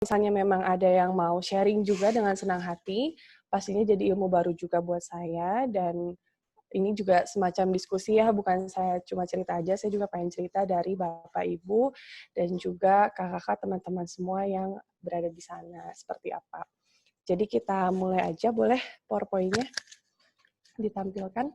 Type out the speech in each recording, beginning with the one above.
misalnya memang ada yang mau sharing juga dengan senang hati, pastinya jadi ilmu baru juga buat saya, dan ini juga semacam diskusi ya, bukan saya cuma cerita aja, saya juga pengen cerita dari Bapak Ibu dan juga kakak-kakak teman-teman semua yang berada di sana seperti apa. Jadi kita mulai aja, boleh PowerPoint-nya ditampilkan?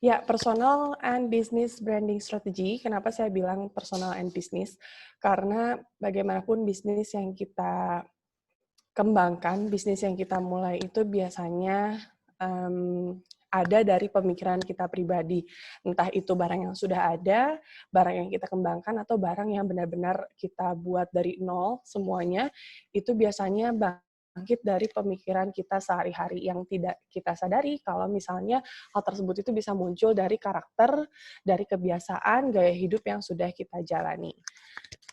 Ya, personal and business branding strategy. Kenapa saya bilang personal and business? Karena bagaimanapun bisnis yang kita kembangkan, bisnis yang kita mulai itu biasanya ada dari pemikiran kita pribadi. Entah itu barang yang sudah ada, barang yang kita kembangkan, atau barang yang benar-benar kita buat dari nol semuanya, itu biasanya bangkit dari pemikiran kita sehari-hari yang tidak kita sadari kalau misalnya hal tersebut itu bisa muncul dari karakter, dari kebiasaan, gaya hidup yang sudah kita jalani.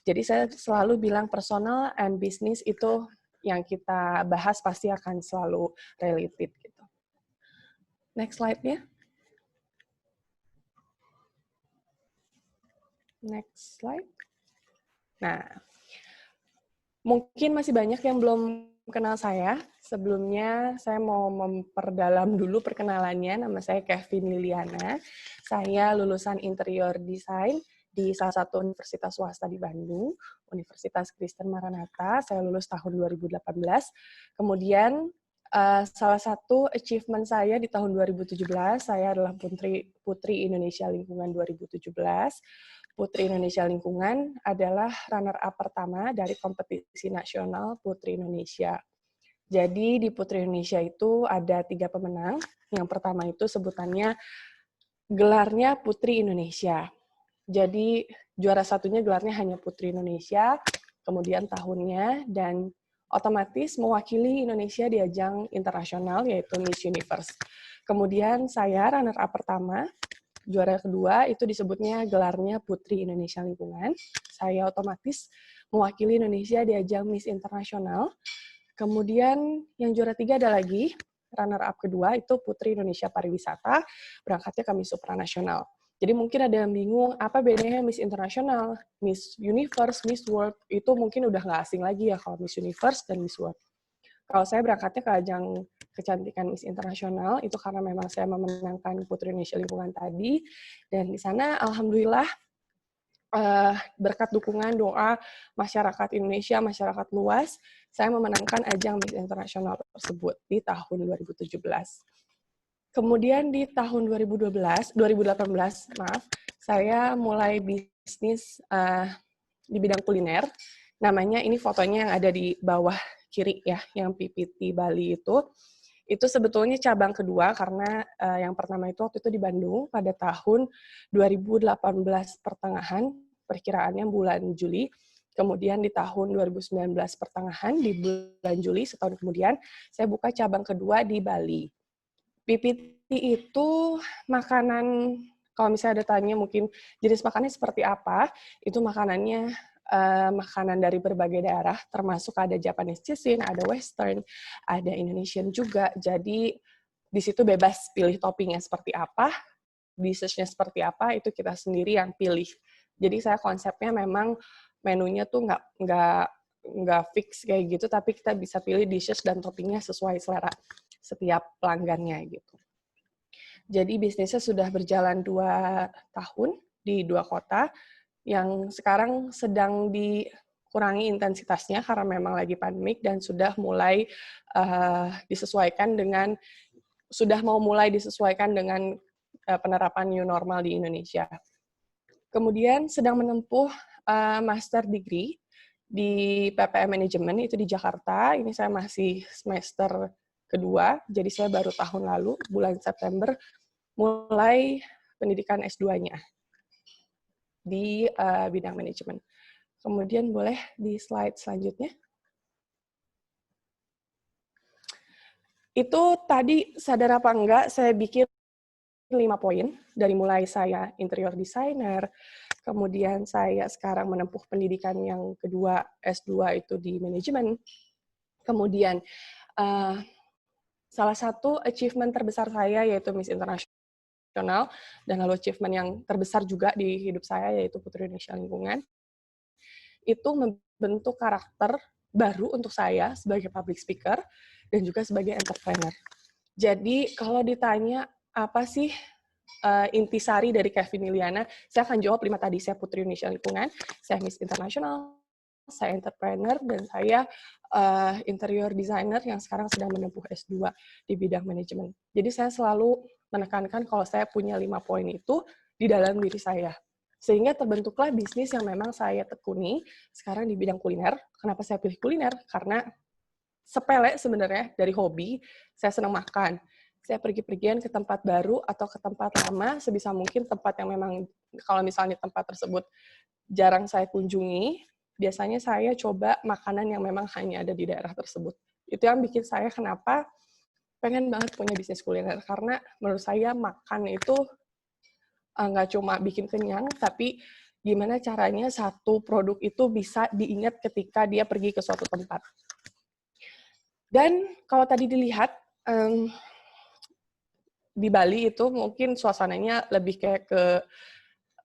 Jadi saya selalu bilang personal and business itu yang kita bahas pasti akan selalu related gitu. Next slide-nya. Next slide. Nah, mungkin masih banyak yang belum kenal saya. Sebelumnya saya mau memperdalam dulu perkenalannya. Nama saya Kevin Liliana. Saya lulusan interior design di salah satu universitas swasta di Bandung, Universitas Kristen Maranatha. Saya lulus tahun 2018. Kemudian salah satu achievement saya di tahun 2017, saya adalah Putri Indonesia Lingkungan 2017. Putri Indonesia Lingkungan adalah runner-up pertama dari kompetisi nasional Putri Indonesia. Jadi di Putri Indonesia itu ada 3 pemenang. Yang pertama itu sebutannya gelarnya Putri Indonesia. Jadi juara satunya gelarnya hanya Putri Indonesia, kemudian tahunnya, dan otomatis mewakili Indonesia di ajang internasional yaitu Miss Universe. Kemudian saya runner-up pertama, juara kedua itu disebutnya gelarnya Putri Indonesia Lingkungan. Saya otomatis mewakili Indonesia di ajang Miss Internasional. Kemudian yang juara 3 ada lagi, runner-up kedua itu Putri Indonesia Pariwisata, berangkatnya ke Miss Supranasional. Jadi mungkin ada yang bingung, apa bedanya Miss Internasional, Miss Universe, Miss World, itu mungkin udah nggak asing lagi ya kalau Miss Universe dan Miss World. Kalau saya berangkatnya ke ajang kecantikan Miss Internasional, itu karena memang saya memenangkan Putri Indonesia Lingkungan tadi, dan di sana alhamdulillah berkat dukungan doa masyarakat Indonesia, masyarakat luas, saya memenangkan ajang Miss Internasional tersebut di tahun 2017. Kemudian di tahun 2018, saya mulai bisnis di bidang kuliner. Namanya, ini fotonya yang ada di bawah kiri ya, yang PPT Bali itu. Itu sebetulnya cabang kedua karena yang pertama itu waktu itu di Bandung pada tahun 2018 pertengahan, perkiraannya bulan Juli. Kemudian di tahun 2019 pertengahan, di bulan Juli, setahun kemudian, saya buka cabang kedua di Bali. PPT itu makanan, kalau misalnya ada tanya mungkin jenis makanannya seperti apa, itu makanannya makanan dari berbagai daerah, termasuk ada Japanese cuisine, ada Western, ada Indonesian juga. Jadi di situ bebas pilih toppingnya seperti apa, dishnya seperti apa, itu kita sendiri yang pilih. Jadi saya konsepnya memang menunya tuh nggak fix kayak gitu, tapi kita bisa pilih dishes dan toppingnya sesuai selera setiap pelanggannya gitu. Jadi bisnisnya sudah berjalan 2 tahun di 2 kota, yang sekarang sedang dikurangi intensitasnya karena memang lagi pandemik dan sudah mulai disesuaikan dengan, sudah mau mulai disesuaikan dengan penerapan new normal di Indonesia. Kemudian sedang menempuh master degree di PPM Management itu di Jakarta. Ini saya masih semester kedua, jadi saya baru tahun lalu, bulan September, mulai pendidikan S2-nya di bidang manajemen. Kemudian boleh di slide selanjutnya. Itu tadi sadar apa enggak, saya bikin 5 poin, dari mulai saya interior designer, kemudian saya sekarang menempuh pendidikan yang kedua, S2 itu di manajemen, kemudian salah satu achievement terbesar saya yaitu Miss International dan lalu achievement yang terbesar juga di hidup saya, yaitu Putri Indonesia Lingkungan, itu membentuk karakter baru untuk saya sebagai public speaker dan juga sebagai entrepreneur. Jadi kalau ditanya apa sih intisari dari Kevin Liliana, saya akan jawab 5 tadi. Saya Putri Indonesia Lingkungan, saya Miss International, saya entrepreneur, dan saya interior designer yang sekarang sedang menempuh S2 di bidang manajemen. Jadi saya selalu menekankan kalau saya punya 5 poin itu di dalam diri saya. Sehingga terbentuklah bisnis yang memang saya tekuni sekarang di bidang kuliner. Kenapa saya pilih kuliner? Karena sepele sebenarnya, dari hobi, saya senang makan. Saya pergi-pergian ke tempat baru atau ke tempat lama, sebisa mungkin tempat yang memang, kalau misalnya tempat tersebut jarang saya kunjungi, biasanya saya coba makanan yang memang hanya ada di daerah tersebut. Itu yang bikin saya kenapa pengen banget punya bisnis kuliner, karena menurut saya makan itu nggak cuma bikin kenyang, tapi gimana caranya satu produk itu bisa diingat ketika dia pergi ke suatu tempat. Dan kalau tadi dilihat, di Bali itu mungkin suasananya lebih kayak ke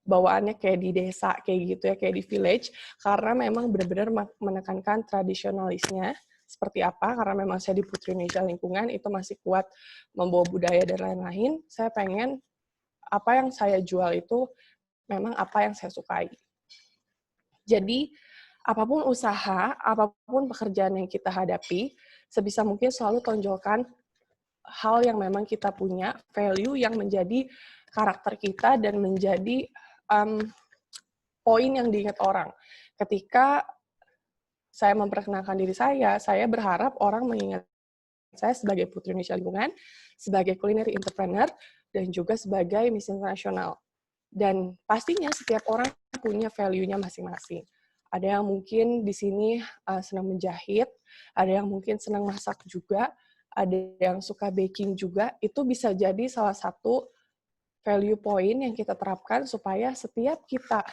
bawaannya kayak di desa, kayak gitu ya, kayak di village, karena memang benar-benar menekankan tradisionalisnya seperti apa, karena memang saya di Putri Indonesia Lingkungan, itu masih kuat membawa budaya dan lain-lain. Saya pengen apa yang saya jual itu memang apa yang saya sukai. Jadi, apapun usaha, apapun pekerjaan yang kita hadapi, sebisa mungkin selalu tonjolkan hal yang memang kita punya, value yang menjadi karakter kita dan menjadi poin yang diingat orang. Ketika saya memperkenalkan diri saya berharap orang mengingat saya sebagai Putri Indonesia Lingkungan, sebagai culinary entrepreneur, dan juga sebagai Miss International. Dan pastinya setiap orang punya value-nya masing-masing. Ada yang mungkin di sini senang menjahit, ada yang mungkin senang masak juga, ada yang suka baking juga. Itu bisa jadi salah satu value point yang kita terapkan supaya setiap kita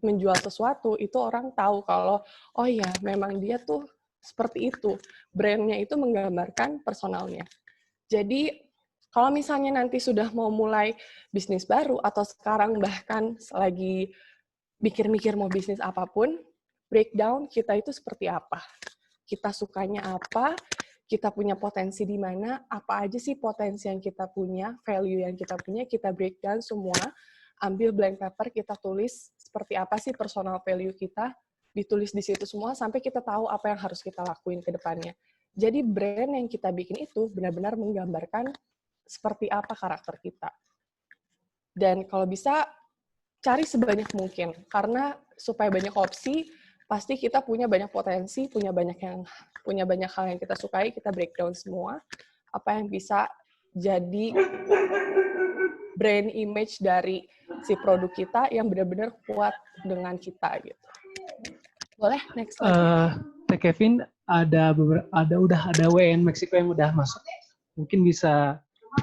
menjual sesuatu, itu orang tahu kalau, oh ya, memang dia tuh seperti itu. Brand-nya itu menggambarkan personalnya. Jadi, kalau misalnya nanti sudah mau mulai bisnis baru, atau sekarang bahkan lagi mikir-mikir mau bisnis apapun, breakdown kita itu seperti apa. Kita sukanya apa, kita punya potensi di mana, apa aja sih potensi yang kita punya, value yang kita punya, kita breakdown semua, ambil blank paper, kita tulis seperti apa sih personal value kita, ditulis di situ semua, sampai kita tahu apa yang harus kita lakuin ke depannya. Jadi brand yang kita bikin itu benar-benar menggambarkan seperti apa karakter kita. Dan kalau bisa, cari sebanyak mungkin. Karena supaya banyak opsi, pasti kita punya banyak potensi, punya banyak hal yang kita sukai, kita breakdown semua. Apa yang bisa jadi brand image dari si produk kita yang benar-benar kuat dengan kita gitu. Boleh next lagi? Teh Kevin, udah ada WN Meksiko yang udah masuk. Mungkin bisa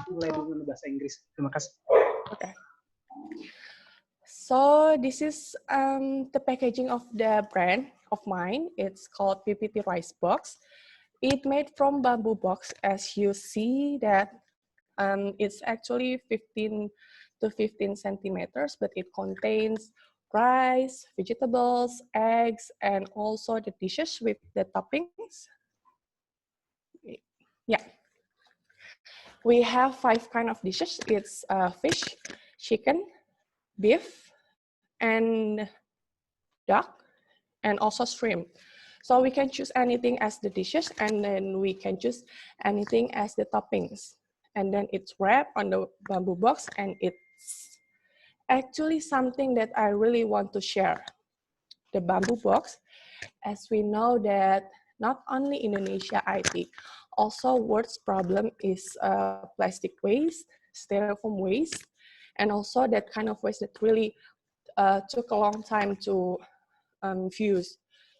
mulai dengan bahasa Inggris. Terima kasih. Okay. So this is the packaging of the brand of mine. It's called PPT Rice Box. It made from bamboo box, as you see that it's actually 15 to 15 centimeters, but it contains rice, vegetables, eggs, and also the dishes with the toppings. Yeah. We have 5 kinds of dishes. It's fish, chicken, beef, and duck, and also shrimp. So we can choose anything as the dishes, and then we can choose anything as the toppings. And then it's wrapped on the bamboo box, and it's actually something that I really want to share. The bamboo box, as we know that not only Indonesia, I think, also world's problem is plastic waste, styrofoam waste, and also that kind of waste that really took a long time to fuse.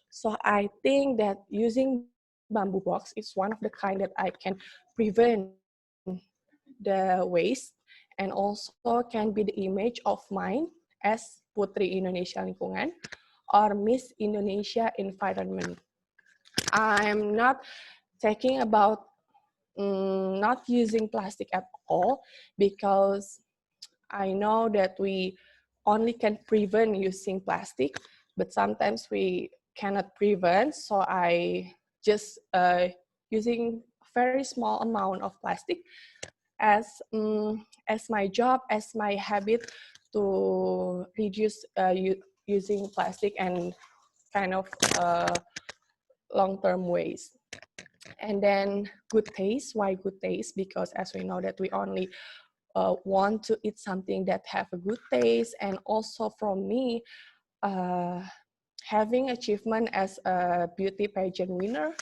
So I think that using bamboo box is one of the kind that I can prevent the waste and also can be the image of mine as Putri Indonesia Lingkungan or Miss Indonesia Environment. I'm not talking about not using plastic at all, because I know that we only can prevent using plastic, but sometimes we cannot prevent. So I just using a very small amount of plastic as my job, as my habit to reduce using plastic and kind of long-term waste. And then good taste. Why good taste? Because as we know that we only want to eat something that have a good taste. And also from me, having achievement as a beauty pageant winner,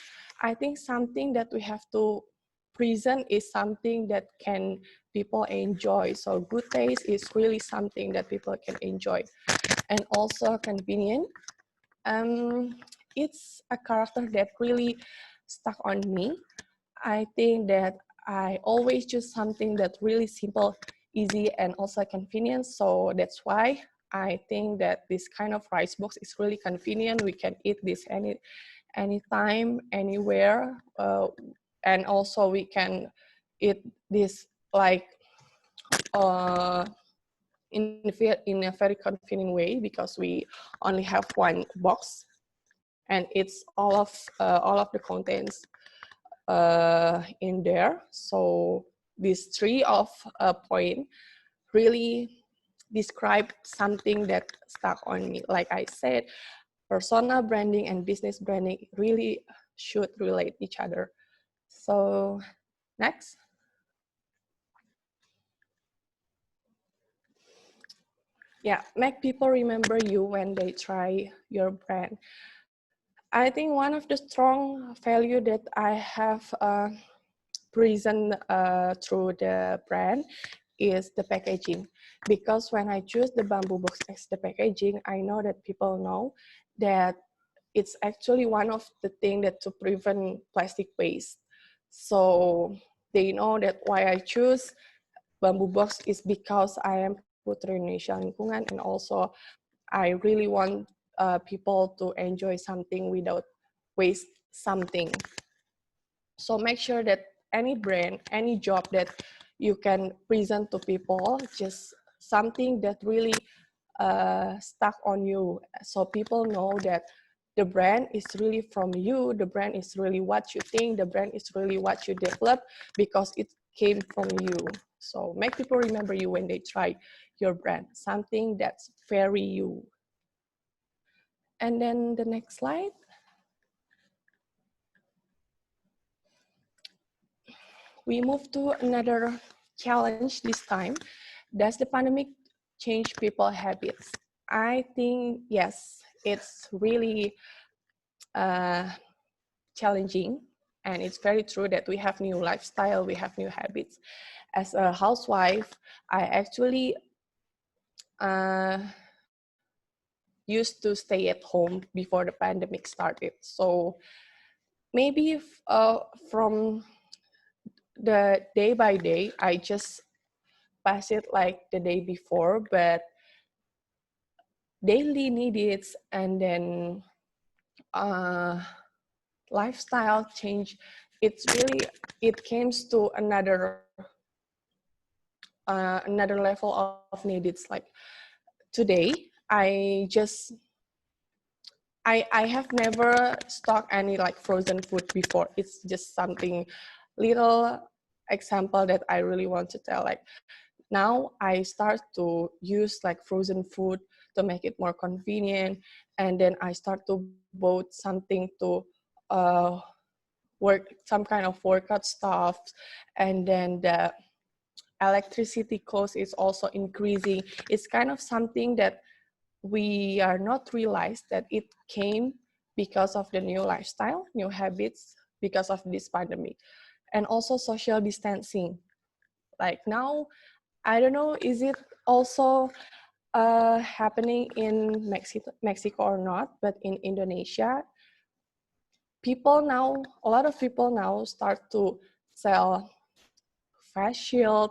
I think something that we have to present is something that can people enjoy. So good taste is really something that people can enjoy. And also convenient. It's a character that really stuck on me. I think that I always choose something that really simple, easy, and also convenient. So that's why I think that this kind of rice box is really convenient. We can eat this anytime, anywhere, and also we can eat this like in a very convenient way because we only have one box and it's all of the contents in there. So these three of point really describe something that stuck on me. Like I said, persona branding and business branding really should relate each other. So next. Yeah, make people remember you when they try your brand. I think one of the strong value that I have present through the brand is the packaging. Because when I choose the bamboo box as the packaging, I know that people know that it's actually one of the things that to prevent plastic waste. So they know that why I choose bamboo box is because I am Putri Indonesia Lingkungan, and also I really want people to enjoy something without waste something. So make sure that any brand, any job that you can present to people, just something that really stuck on you. So people know that the brand is really from you, the brand is really what you think, the brand is really what you develop because it came from you. So make people remember you when they try your brand, something that's very you. And then the next slide. We move to another challenge this time. Does the pandemic change people's habits? I think yes, it's really challenging, and it's very true that we have new lifestyle, we have new habits. As a housewife, I actually used to stay at home before the pandemic started. So maybe from the day by day, I just pass it like the day before, but daily needs and then lifestyle change, it's really, it comes to another level of needs. Like today, I have never stocked any like frozen food before. It's just something little example that I really want to tell. Like now I start to use like frozen food to make it more convenient, and then I start to buy something to work, some kind of workout stuff, and then the electricity cost is also increasing. It's kind of something that we are not realized that it came because of the new lifestyle, new habits, because of this pandemic. And also social distancing. Like now, I don't know, is it also happening in Mexico or not, but in Indonesia, a lot of people now start to sell face shield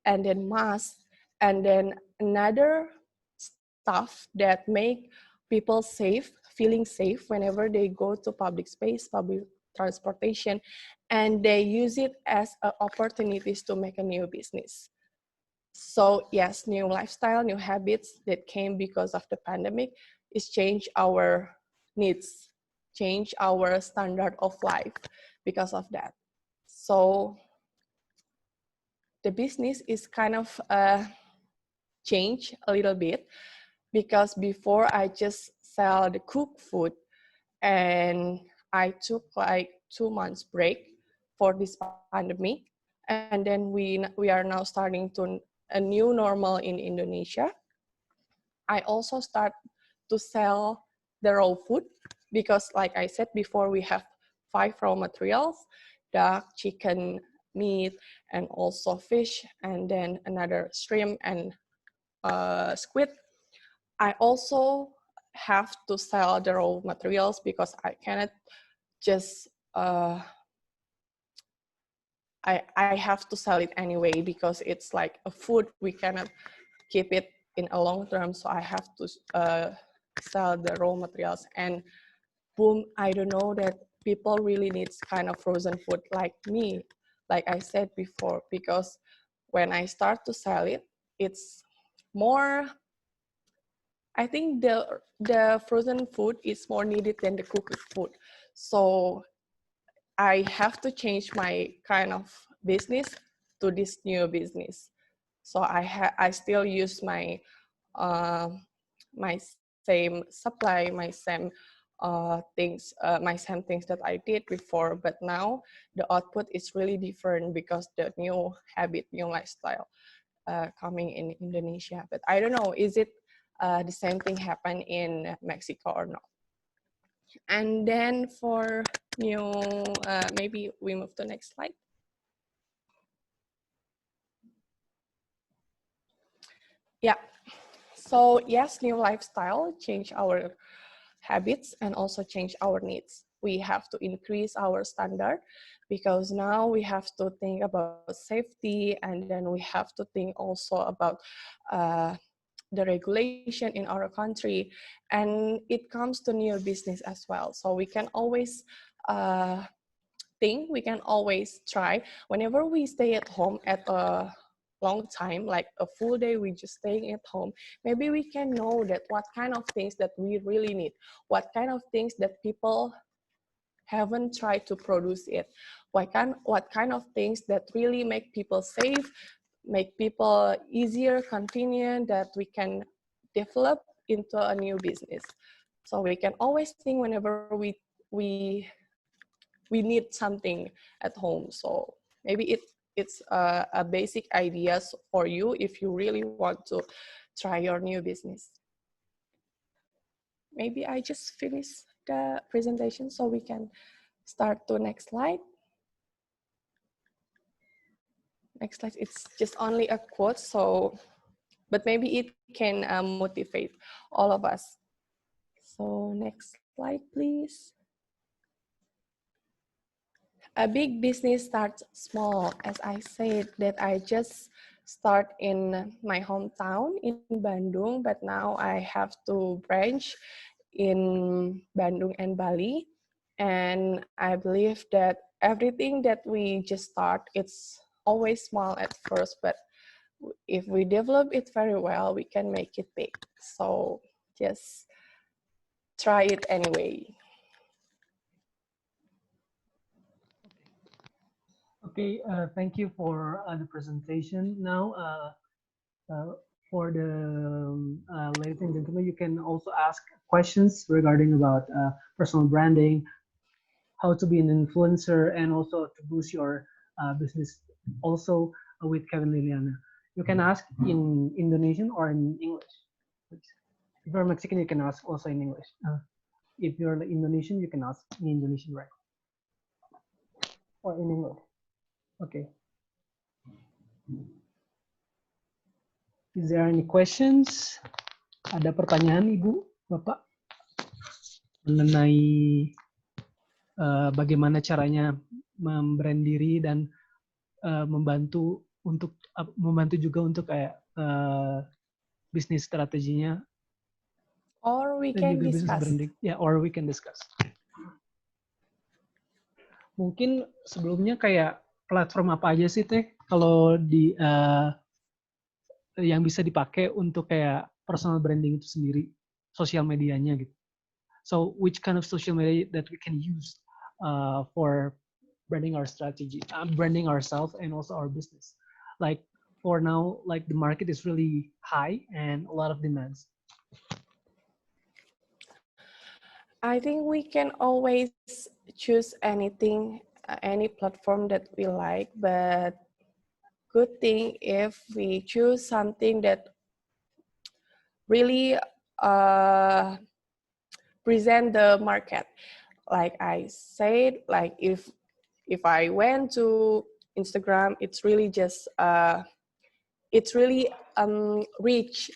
and then mask and then another stuff that make people safe, feeling safe whenever they go to public space, public transportation, and they use it as opportunities to make a new business. So yes, new lifestyle, new habits that came because of the pandemic is change our needs, change our standard of life because of that. So the business is kind of change a little bit, because before I just sell the cooked food, and I took like 2 months break for this pandemic, and then we are now starting to a new normal in Indonesia. I also start to sell the raw food, because like I said before, we have 5 raw materials: duck, chicken, meat, and also fish, and then another shrimp and squid. I also have to sell the raw materials because I cannot just I have to sell it anyway, because it's like a food, we cannot keep it in a long term, so I have to sell the raw materials. And boom, I don't know that people really need kind of frozen food like me, like I said before, because when I start to sell it, it's more, I think the frozen food is more needed than the cooked food. So I have to change my kind of business to this new business. So I still use my uh, my same supply, my same things that I did before, but now the output is really different because the new habit, new lifestyle coming in Indonesia. But I don't know, is it the same thing happen in Mexico or not? And then for new, maybe we move to next slide. Yeah, so yes, new lifestyle change our habits and also change our needs. We have to increase our standard, because now we have to think about safety, and then we have to think also about the regulation in our country, and it comes to new business as well. So we can always we can always try whenever we stay at home at a long time, like a full day, we just staying at home. Maybe we can know that what kind of things that we really need, what kind of things that people haven't tried to produce it, what kind of things that really make people safe, make people easier, convenient, that we can develop into a new business. So we can always think whenever we we need something at home. So maybe it's a basic ideas for you if you really want to try your new business. Maybe I just finish the presentation so we can start to next slide. Next slide, it's just only a quote, so, but maybe it can motivate all of us. So next slide, please. A big business starts small. As I said, that I just start in my hometown in Bandung, but now I have to branch in Bandung and Bali. And I believe that everything that we just start, it's always small at first, but if we develop it very well, we can make it big. So just try it anyway. Okay, thank you for the presentation. Now, for the ladies and gentlemen, you can also ask questions regarding about personal branding, how to be an influencer, and also to boost your business. Also with Kevin Liliana, you can ask in Indonesian or in English. If you're Mexican, you can ask also in English. If you're Indonesian, you can ask in Indonesian, right? Or in English. Okay. Is there any questions? Ada pertanyaan, Ibu, Bapak, mengenai bagaimana caranya membrand diri dan membantu juga untuk kayak bisnis strateginya. Or we can discuss. Ya, or we can discuss. Mungkin sebelumnya kayak platform apa aja sih Teh kalau di yang bisa dipakai untuk kayak personal branding itu sendiri, sosial medianya gitu. So which kind of social media that we can use for branding our strategy, branding ourselves and also our business. Like for now, like the market is really high and a lot of demands. I think we can always choose anything, any platform that we like, but good thing if we choose something that really present the market. Like I said, like if I went to Instagram, it's really just reach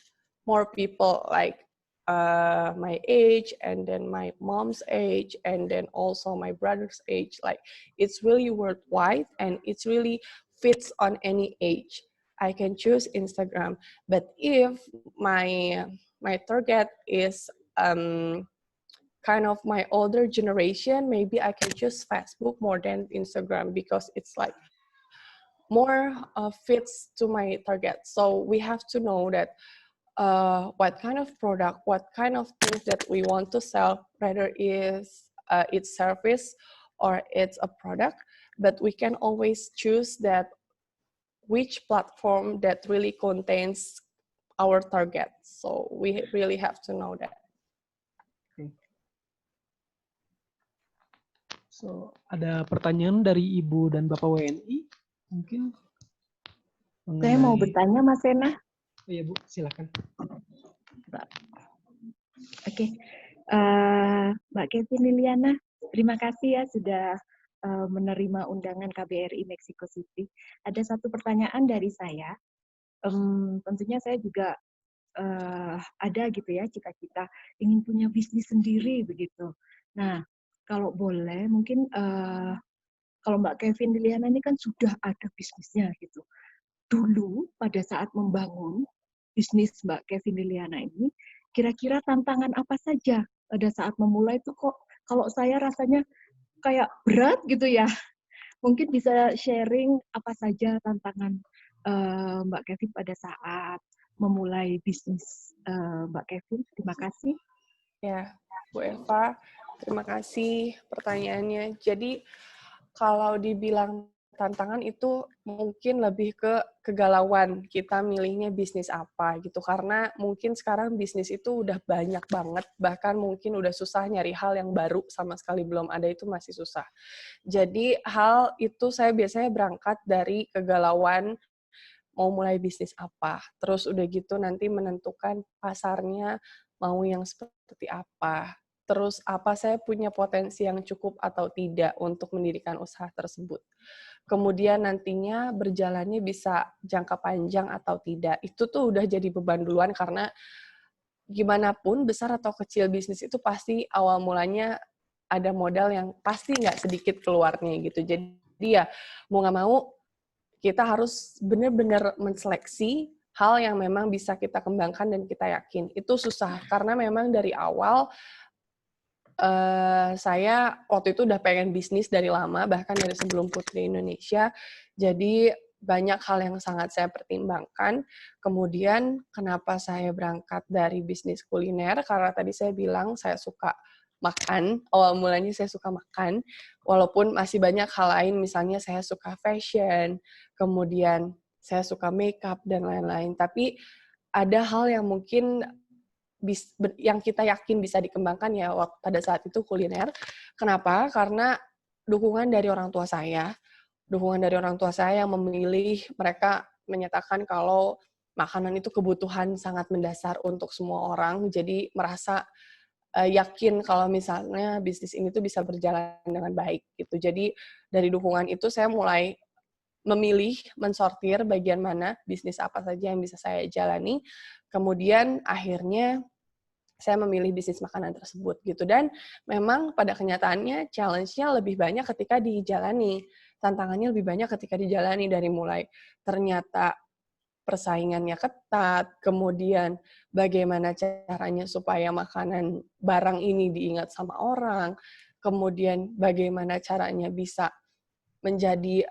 more people like my age and then my mom's age and then also my brother's age. Like it's really worldwide and it's really fits on any age. I can choose Instagram, but if my target is kind of my older generation, maybe I can choose Facebook more than Instagram because it's like more fits to my target. So we have to know that what kind of product, what kind of things that we want to sell, whether it's service or it's a product, but we can always choose that which platform that really contains our target. So we really have to know that. Okay. So ada pertanyaan dari Ibu dan Bapak WNI mungkin mengenai... Saya mau bertanya, Mas Sena. Oh, iya Bu, silakan. Oke, Mbak Kevin Liliana, terima kasih ya sudah menerima undangan KBRI Mexico City. Ada satu pertanyaan dari saya. Tentunya saya juga ada gitu ya cita-cita ingin punya bisnis sendiri begitu. Nah, kalau boleh mungkin kalau Mbak Kevin Liliana ini kan sudah ada bisnisnya gitu. Dulu pada saat membangun bisnis Mbak Kevin Liliana ini, kira-kira tantangan apa saja pada saat memulai itu kok kalau saya rasanya kayak berat gitu ya. Mungkin bisa sharing apa saja tantangan Mbak Kevin pada saat memulai bisnis Mbak Kevin. Terima kasih. Ya, Bu Eva, terima kasih pertanyaannya. Jadi kalau dibilang tantangan itu mungkin lebih ke kegalauan kita milihnya bisnis apa gitu, karena mungkin sekarang bisnis itu udah banyak banget, bahkan mungkin udah susah nyari hal yang baru sama sekali belum ada itu masih susah. Jadi hal itu saya biasanya berangkat dari kegalauan mau mulai bisnis apa, terus udah gitu nanti menentukan pasarnya mau yang seperti apa, terus apa saya punya potensi yang cukup atau tidak untuk mendirikan usaha tersebut. Kemudian nantinya berjalannya bisa jangka panjang atau tidak. Itu tuh udah jadi beban duluan karena gimana pun besar atau kecil bisnis itu pasti awal mulanya ada modal yang pasti nggak sedikit keluarnya gitu. Jadi ya mau nggak mau kita harus benar-benar menseleksi hal yang memang bisa kita kembangkan dan kita yakin. Itu susah karena memang dari awal saya waktu itu udah pengen bisnis dari lama, bahkan dari sebelum Putri Indonesia. Jadi banyak hal yang sangat saya pertimbangkan. Kemudian kenapa saya berangkat dari bisnis kuliner? Karena tadi saya bilang saya suka makan. Awal mulanya saya suka makan. Walaupun masih banyak hal lain, misalnya saya suka fashion, kemudian saya suka makeup dan lain-lain. Tapi ada hal yang mungkin yang kita yakin bisa dikembangkan ya pada saat itu kuliner. Kenapa? Karena dukungan dari orang tua saya. Dukungan dari orang tua saya yang memilih, mereka menyatakan kalau makanan itu kebutuhan sangat mendasar untuk semua orang. Jadi merasa yakin kalau misalnya bisnis ini tuh bisa berjalan dengan baik gitu. Jadi dari dukungan itu saya mulai memilih, mensortir bagian mana bisnis apa saja yang bisa saya jalani. Kemudian akhirnya saya memilih bisnis makanan tersebut gitu, dan memang pada kenyataannya challenge-nya lebih banyak ketika dijalani, tantangannya lebih banyak ketika dijalani, dari mulai ternyata persaingannya ketat, kemudian bagaimana caranya supaya makanan barang ini diingat sama orang, kemudian bagaimana caranya bisa menjadi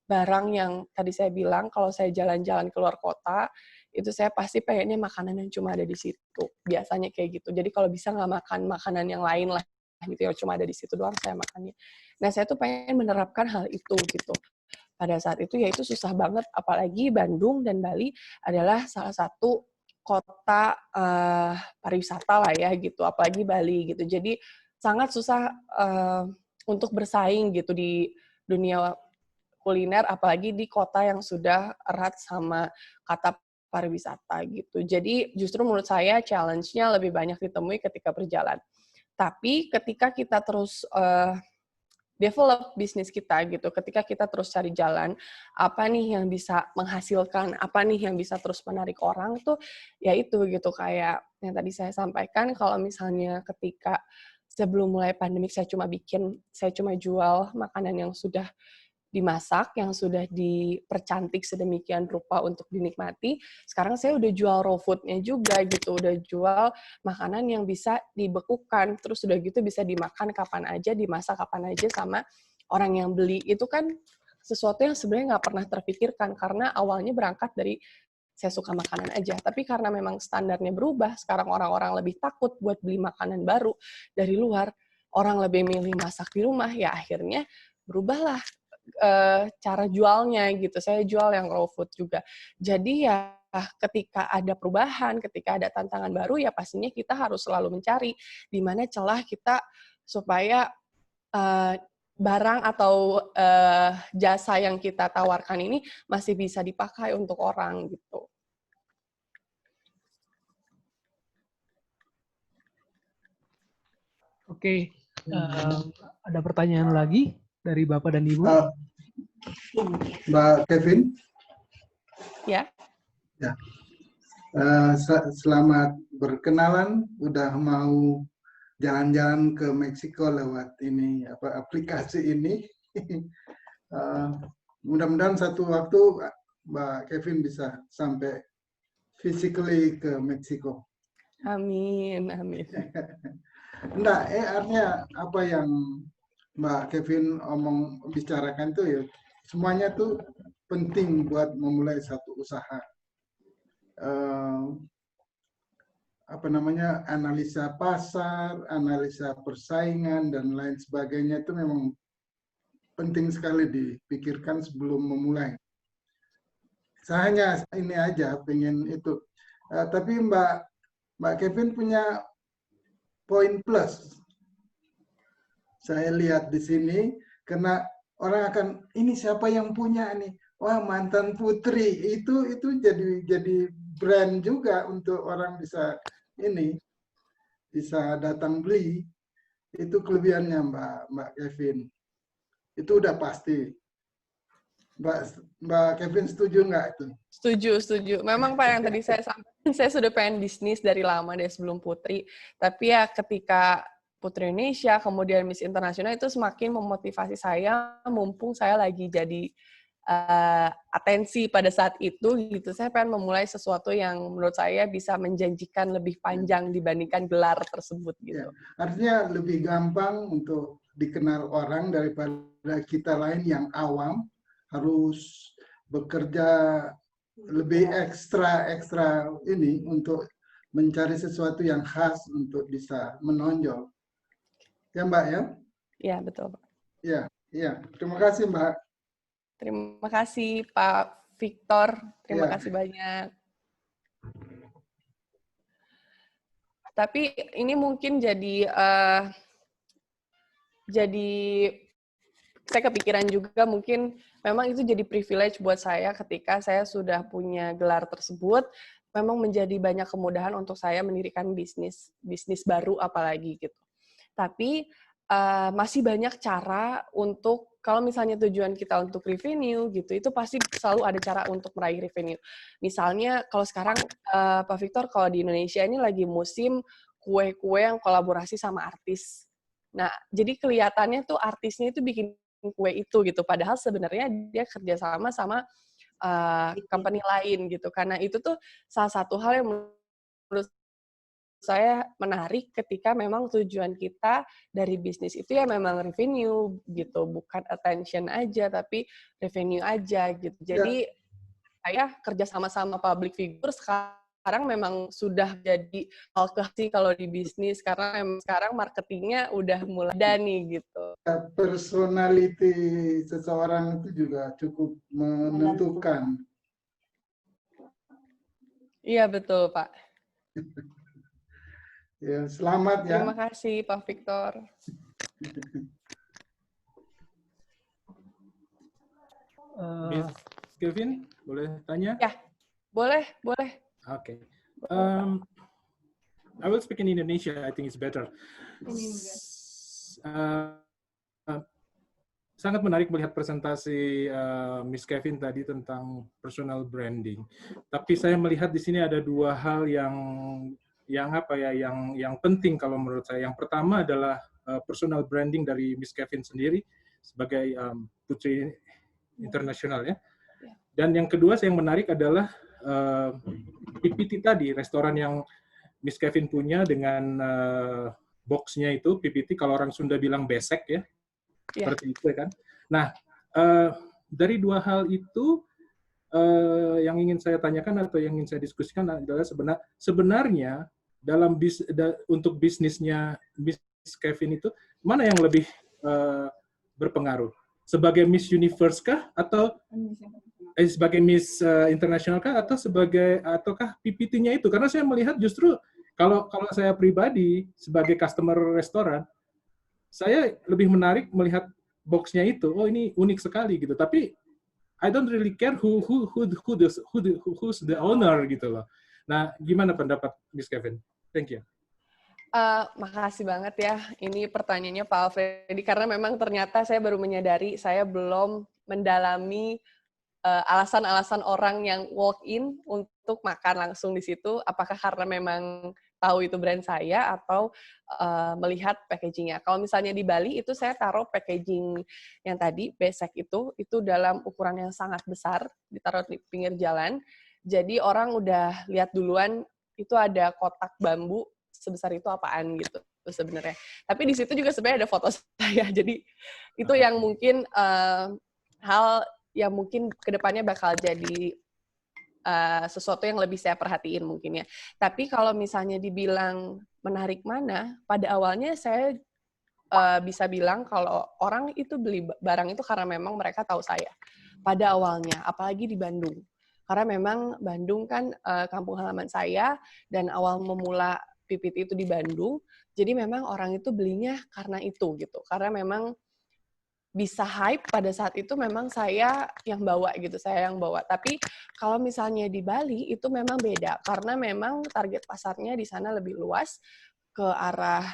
barang yang tadi saya bilang, kalau saya jalan-jalan keluar kota, itu saya pasti pengennya makanan yang cuma ada di situ. Biasanya kayak gitu. Jadi kalau bisa nggak makan makanan yang lain lah, gitu yang cuma ada di situ doang saya makannya. Nah, saya tuh pengen menerapkan hal itu gitu. Pada saat itu ya itu susah banget, apalagi Bandung dan Bali adalah salah satu kota pariwisata lah ya gitu, apalagi Bali gitu. Jadi sangat susah untuk bersaing gitu di dunia kuliner, apalagi di kota yang sudah erat sama kata pariwisata gitu. Jadi justru menurut saya challenge-nya lebih banyak ditemui ketika berjalan. Tapi ketika kita terus develop bisnis kita gitu, ketika kita terus cari jalan, apa nih yang bisa menghasilkan, apa nih yang bisa terus menarik orang tuh, ya itu gitu, kayak yang tadi saya sampaikan, kalau misalnya ketika sebelum mulai pandemik saya cuma jual makanan yang sudah dimasak, yang sudah dipercantik sedemikian rupa untuk dinikmati. Sekarang saya udah jual raw food-nya juga gitu, udah jual makanan yang bisa dibekukan, terus udah gitu bisa dimakan kapan aja, dimasak kapan aja sama orang yang beli. Itu kan sesuatu yang sebenarnya nggak pernah terpikirkan, karena awalnya berangkat dari saya suka makanan aja. Tapi karena memang standarnya berubah, sekarang orang-orang lebih takut buat beli makanan baru dari luar, orang lebih milih masak di rumah, ya akhirnya berubahlah cara jualnya gitu. Saya jual yang raw food juga. Jadi ya ketika ada perubahan, ketika ada tantangan baru, ya pastinya kita harus selalu mencari di mana celah kita supaya barang atau jasa yang kita tawarkan ini masih bisa dipakai untuk orang gitu. Oke, ada pertanyaan lagi dari Bapak dan Ibu? Mbak Kevin? Ya. Ya. Selamat berkenalan, udah mau jalan-jalan ke Meksiko lewat ini aplikasi ini. Mudah-mudahan satu waktu Mbak Kevin bisa sampai physically ke Meksiko. Amin, amin. Enggak, artinya apa yang Mbak Kevin bicarakan tuh ya, semuanya tuh penting buat memulai satu usaha. Analisa pasar, analisa persaingan, dan lain sebagainya itu memang penting sekali dipikirkan sebelum memulai. Saya hanya ini aja, pengen itu. Tapi Mbak Kevin punya poin plus. Saya lihat di sini, karena orang akan, ini siapa yang punya nih? Wah, mantan putri. Itu jadi brand juga untuk orang bisa datang beli. Itu kelebihannya Mbak Kevin. Itu udah pasti. Mbak Kevin setuju nggak itu? Setuju. Memang Pak yang tadi saya sampaikan, saya sudah pengen bisnis dari lama deh sebelum Putri. Tapi ya ketika Putri Indonesia, kemudian Miss Internasional itu semakin memotivasi saya, mumpung saya lagi jadi atensi pada saat itu gitu. Saya pengen memulai sesuatu yang menurut saya bisa menjanjikan lebih panjang dibandingkan gelar tersebut gitu. Ya, artinya lebih gampang untuk dikenal orang daripada kita lain yang awam harus bekerja lebih ekstra ini untuk mencari sesuatu yang khas untuk bisa menonjol. Ya Mbak ya? Ya, betul Pak. Ya. Terima kasih Mbak. Terima kasih Pak Victor. Terima Ya. kasih banyak. Tapi ini mungkin jadi saya kepikiran juga mungkin memang itu jadi privilege buat saya ketika saya sudah punya gelar tersebut, memang menjadi banyak kemudahan untuk saya mendirikan bisnis baru apalagi gitu. Tapi masih banyak cara untuk, kalau misalnya tujuan kita untuk revenue gitu, itu pasti selalu ada cara untuk meraih revenue. Misalnya kalau sekarang Pak Victor, kalau di Indonesia ini lagi musim kue-kue yang kolaborasi sama artis. Nah, jadi kelihatannya tuh artisnya itu bikin kue itu gitu, padahal sebenarnya dia kerjasama sama company lain gitu. Karena itu tuh salah satu hal yang menurut saya menarik ketika memang tujuan kita dari bisnis itu ya memang revenue gitu, bukan attention aja, tapi revenue aja gitu. Jadi saya kerja sama-sama public figure sekarang memang sudah jadi hal sih kalau di bisnis, karena memang sekarang marketingnya udah mulai ada nih gitu. Personality seseorang itu juga cukup menentukan. Iya betul Pak. Ya, selamat ya. Terima kasih Pak Victor. Miss Kevin, boleh tanya? Ya, boleh. Okay. I will speak in Indonesia. I think it's better. Sangat menarik melihat presentasi Miss Kevin tadi tentang personal branding. Tapi saya melihat di sini ada dua hal yang penting kalau menurut saya. Yang pertama adalah personal branding dari Miss Kevin sendiri sebagai putri internasional ya. Dan yang kedua yang menarik adalah PPT tadi, restoran yang Miss Kevin punya dengan box-nya itu, PPT, kalau orang Sunda bilang besek ya, seperti itu kan. Nah, dari dua hal itu, yang ingin saya tanyakan atau yang ingin saya diskusikan adalah sebenarnya dalam untuk bisnisnya Miss Kevin itu, mana yang lebih berpengaruh? Sebagai Miss Universe kah? Atau sebagai Miss International kah? Ataukah PPT-nya itu? Karena saya melihat justru kalau saya pribadi sebagai customer restoran, saya lebih menarik melihat box-nya itu. Oh, ini unik sekali gitu. Tapi I don't really care who's the owner gitu loh. Nah, gimana pendapat Miss Kevin? Thank you. Makasih banget ya. Ini pertanyaannya Pak Alfredi, karena memang ternyata saya baru menyadari saya belum mendalami alasan-alasan orang yang walk in untuk makan langsung di situ. Apakah karena memang tahu itu brand saya atau melihat packagingnya. Kalau misalnya di Bali itu saya taruh packaging yang tadi besek itu dalam ukuran yang sangat besar, ditaruh di pinggir jalan. Jadi orang udah lihat duluan itu ada kotak bambu sebesar itu apaan gitu sebenarnya. Tapi di situ juga sebenarnya ada foto saya. Jadi itu yang mungkin hal yang mungkin kedepannya bakal jadi sesuatu yang lebih saya perhatiin mungkin ya. Tapi kalau misalnya dibilang menarik mana, pada awalnya saya bisa bilang kalau orang itu beli barang itu karena memang mereka tahu saya. Pada awalnya, apalagi di Bandung. Karena memang Bandung kan kampung halaman saya, dan awal memula PPT itu di Bandung, jadi memang orang itu belinya karena itu gitu. Karena memang bisa hype pada saat itu memang saya yang bawa gitu, saya yang bawa. Tapi kalau misalnya di Bali itu memang beda, karena memang target pasarnya di sana lebih luas ke arah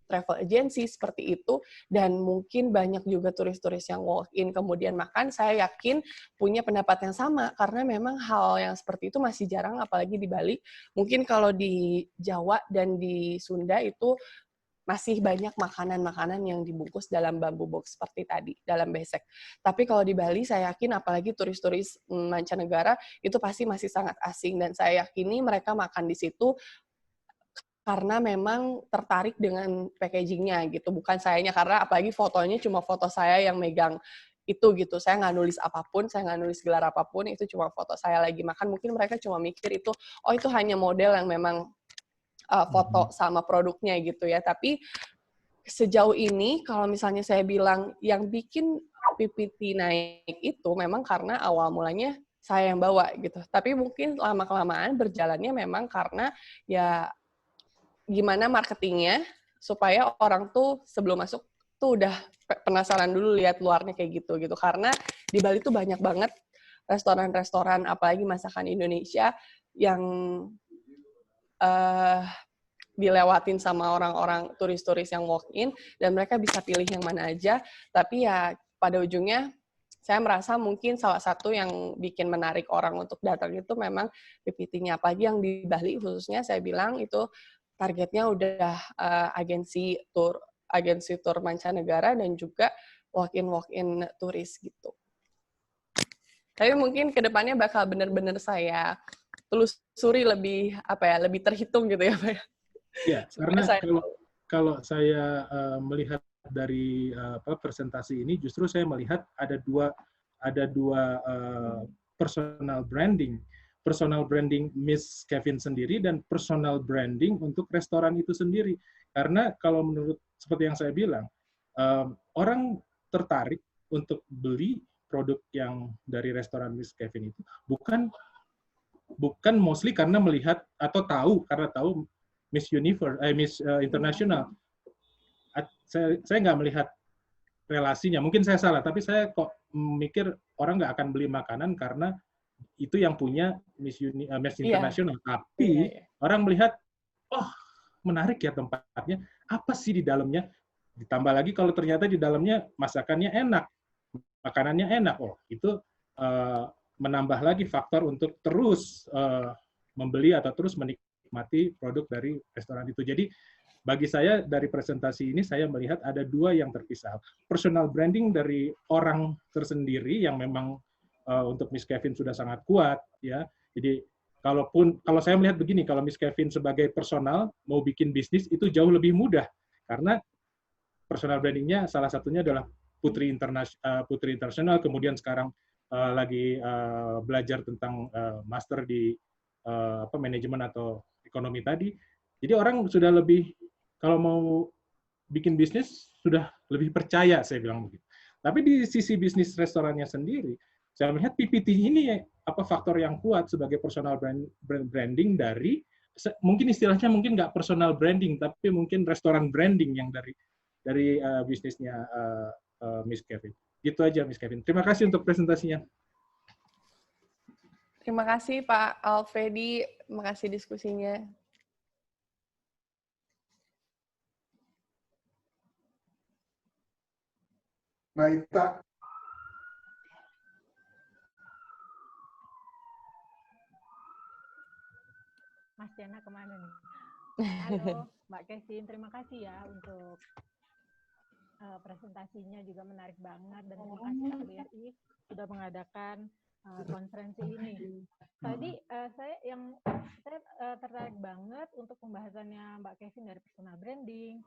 travel agency seperti itu, dan mungkin banyak juga turis-turis yang walk in kemudian makan. Saya yakin punya pendapat yang sama, karena memang hal yang seperti itu masih jarang, apalagi di Bali. Mungkin kalau di Jawa dan di Sunda itu masih banyak makanan-makanan yang dibungkus dalam bambu box seperti tadi, dalam besek. Tapi kalau di Bali, saya yakin apalagi turis-turis mancanegara, itu pasti masih sangat asing. Dan saya yakini mereka makan di situ karena memang tertarik dengan packaging-nya gitu. Bukan sayanya, karena apalagi fotonya cuma foto saya yang megang itu gitu. Saya nggak nulis apapun, saya nggak nulis gelar apapun, itu cuma foto saya lagi makan. Mungkin mereka cuma mikir itu, oh itu hanya model yang memang foto sama produknya gitu ya. Tapi sejauh ini kalau misalnya saya bilang yang bikin PPT naik itu memang karena awal mulanya saya yang bawa gitu. Tapi mungkin lama-kelamaan berjalannya memang karena ya gimana marketingnya supaya orang tuh sebelum masuk tuh udah penasaran dulu lihat luarnya kayak gitu. Karena di Bali tuh banyak banget restoran-restoran apalagi masakan Indonesia yang dilewatin sama orang-orang turis-turis yang walk in, dan mereka bisa pilih yang mana aja. Tapi ya pada ujungnya saya merasa mungkin salah satu yang bikin menarik orang untuk datang itu memang PPT-nya. Apalagi yang di Bali khususnya saya bilang itu targetnya udah agensi tur mancanegara dan juga walk-in turis gitu. Tapi mungkin kedepannya bakal benar-benar saya telusuri lebih lebih terhitung gitu ya Pak. Ya, supaya karena saya kalau saya melihat dari presentasi ini, justru saya melihat ada dua personal branding Miss Kevin sendiri dan personal branding untuk restoran itu sendiri. Karena kalau menurut seperti yang saya bilang, orang tertarik untuk beli produk yang dari restoran Miss Kevin itu bukan mostly karena melihat atau karena tahu Miss Universe, Miss International. Saya nggak melihat relasinya. Mungkin saya salah, tapi saya kok mikir orang nggak akan beli makanan karena itu yang punya Miss International. Tapi orang melihat, oh menarik ya tempatnya. Apa sih di dalamnya? Ditambah lagi kalau ternyata di dalamnya masakannya enak, makanannya enak. Oh itu menambah lagi faktor untuk terus membeli atau terus menikmati produk dari restoran itu. Jadi bagi saya dari presentasi ini saya melihat ada dua yang terpisah. Personal branding dari orang tersendiri yang memang untuk Miss Kevin sudah sangat kuat ya. Jadi kalau saya melihat begini, kalau Miss Kevin sebagai personal mau bikin bisnis itu jauh lebih mudah karena personal brandingnya salah satunya adalah Putri Internasional, kemudian sekarang lagi belajar tentang master di manajemen atau ekonomi tadi. Jadi orang sudah lebih, kalau mau bikin bisnis, sudah lebih percaya, saya bilang begitu. Tapi di sisi bisnis restorannya sendiri, saya melihat PPT ini faktor yang kuat sebagai personal branding dari, mungkin istilahnya mungkin nggak personal branding, tapi mungkin restoran branding yang dari bisnisnya Miss Kevin. Gitu aja Miss Kevin. Terima kasih untuk presentasinya. Terima kasih Pak Alfredi, terima kasih diskusinya. Mbak Ita. Mas Jana kemana nih? Halo Mbak Kevin, terima kasih ya untuk presentasinya, juga menarik banget, dan terima kasih KBRI sudah mengadakan konferensi ini. Tadi saya tertarik banget untuk pembahasannya Mbak Kevin dari personal branding,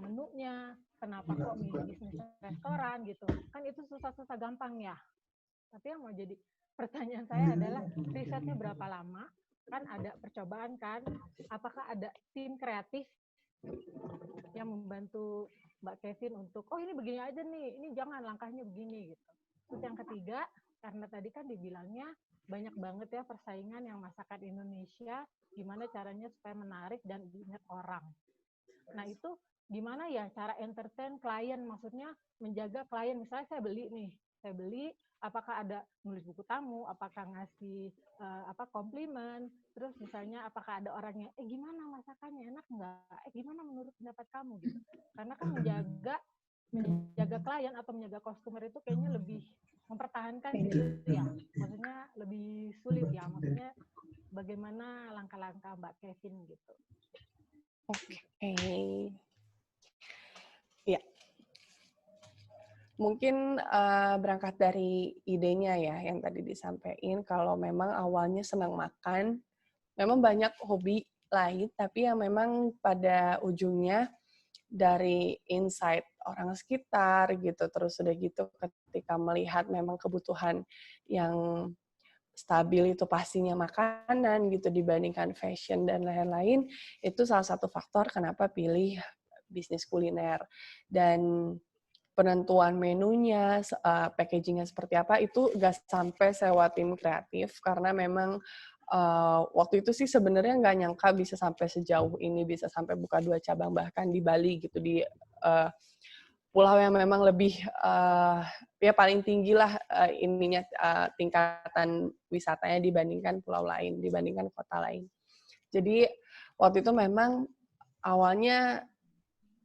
menunya, kenapa kok milih bisnis restoran gitu. Kan itu susah-susah gampang ya. Tapi yang mau jadi pertanyaan saya adalah risetnya berapa lama? Kan ada percobaan kan? Apakah ada tim kreatif yang membantu Mbak Kevin untuk, oh ini begini aja nih, ini jangan, langkahnya begini gitu. Terus yang ketiga, karena tadi kan dibilangnya banyak banget ya persaingan yang masakan Indonesia, gimana caranya supaya menarik dan diingat orang. Nah itu gimana ya cara entertain klien, maksudnya menjaga klien, misalnya saya beli, apakah ada nulis buku tamu, apakah ngasih komplimen, terus misalnya apakah ada orangnya, gimana masakannya, enak nggak, gimana menurut pendapat kamu gitu. Karena kan menjaga klien atau menjaga customer itu kayaknya lebih mempertahankan gitu ya, maksudnya lebih sulit ya, maksudnya bagaimana langkah-langkah Mbak Kevin gitu. Oke. Ya. Mungkin berangkat dari idenya ya yang tadi disampaikan, kalau memang awalnya senang makan, memang banyak hobi lain, tapi yang memang pada ujungnya dari insight orang sekitar gitu, terus udah gitu ketika melihat memang kebutuhan yang stabil itu pastinya makanan gitu dibandingkan fashion dan lain-lain, itu salah satu faktor kenapa pilih bisnis kuliner. Dan penentuan menunya, packagingnya seperti apa, itu nggak sampai sewa tim kreatif, karena memang waktu itu sih sebenarnya nggak nyangka bisa sampai sejauh ini, bisa sampai buka 2 cabang bahkan di Bali gitu, di pulau yang memang lebih ya paling tinggi lah tingkatan wisatanya dibandingkan pulau lain, dibandingkan kota lain. Jadi waktu itu memang awalnya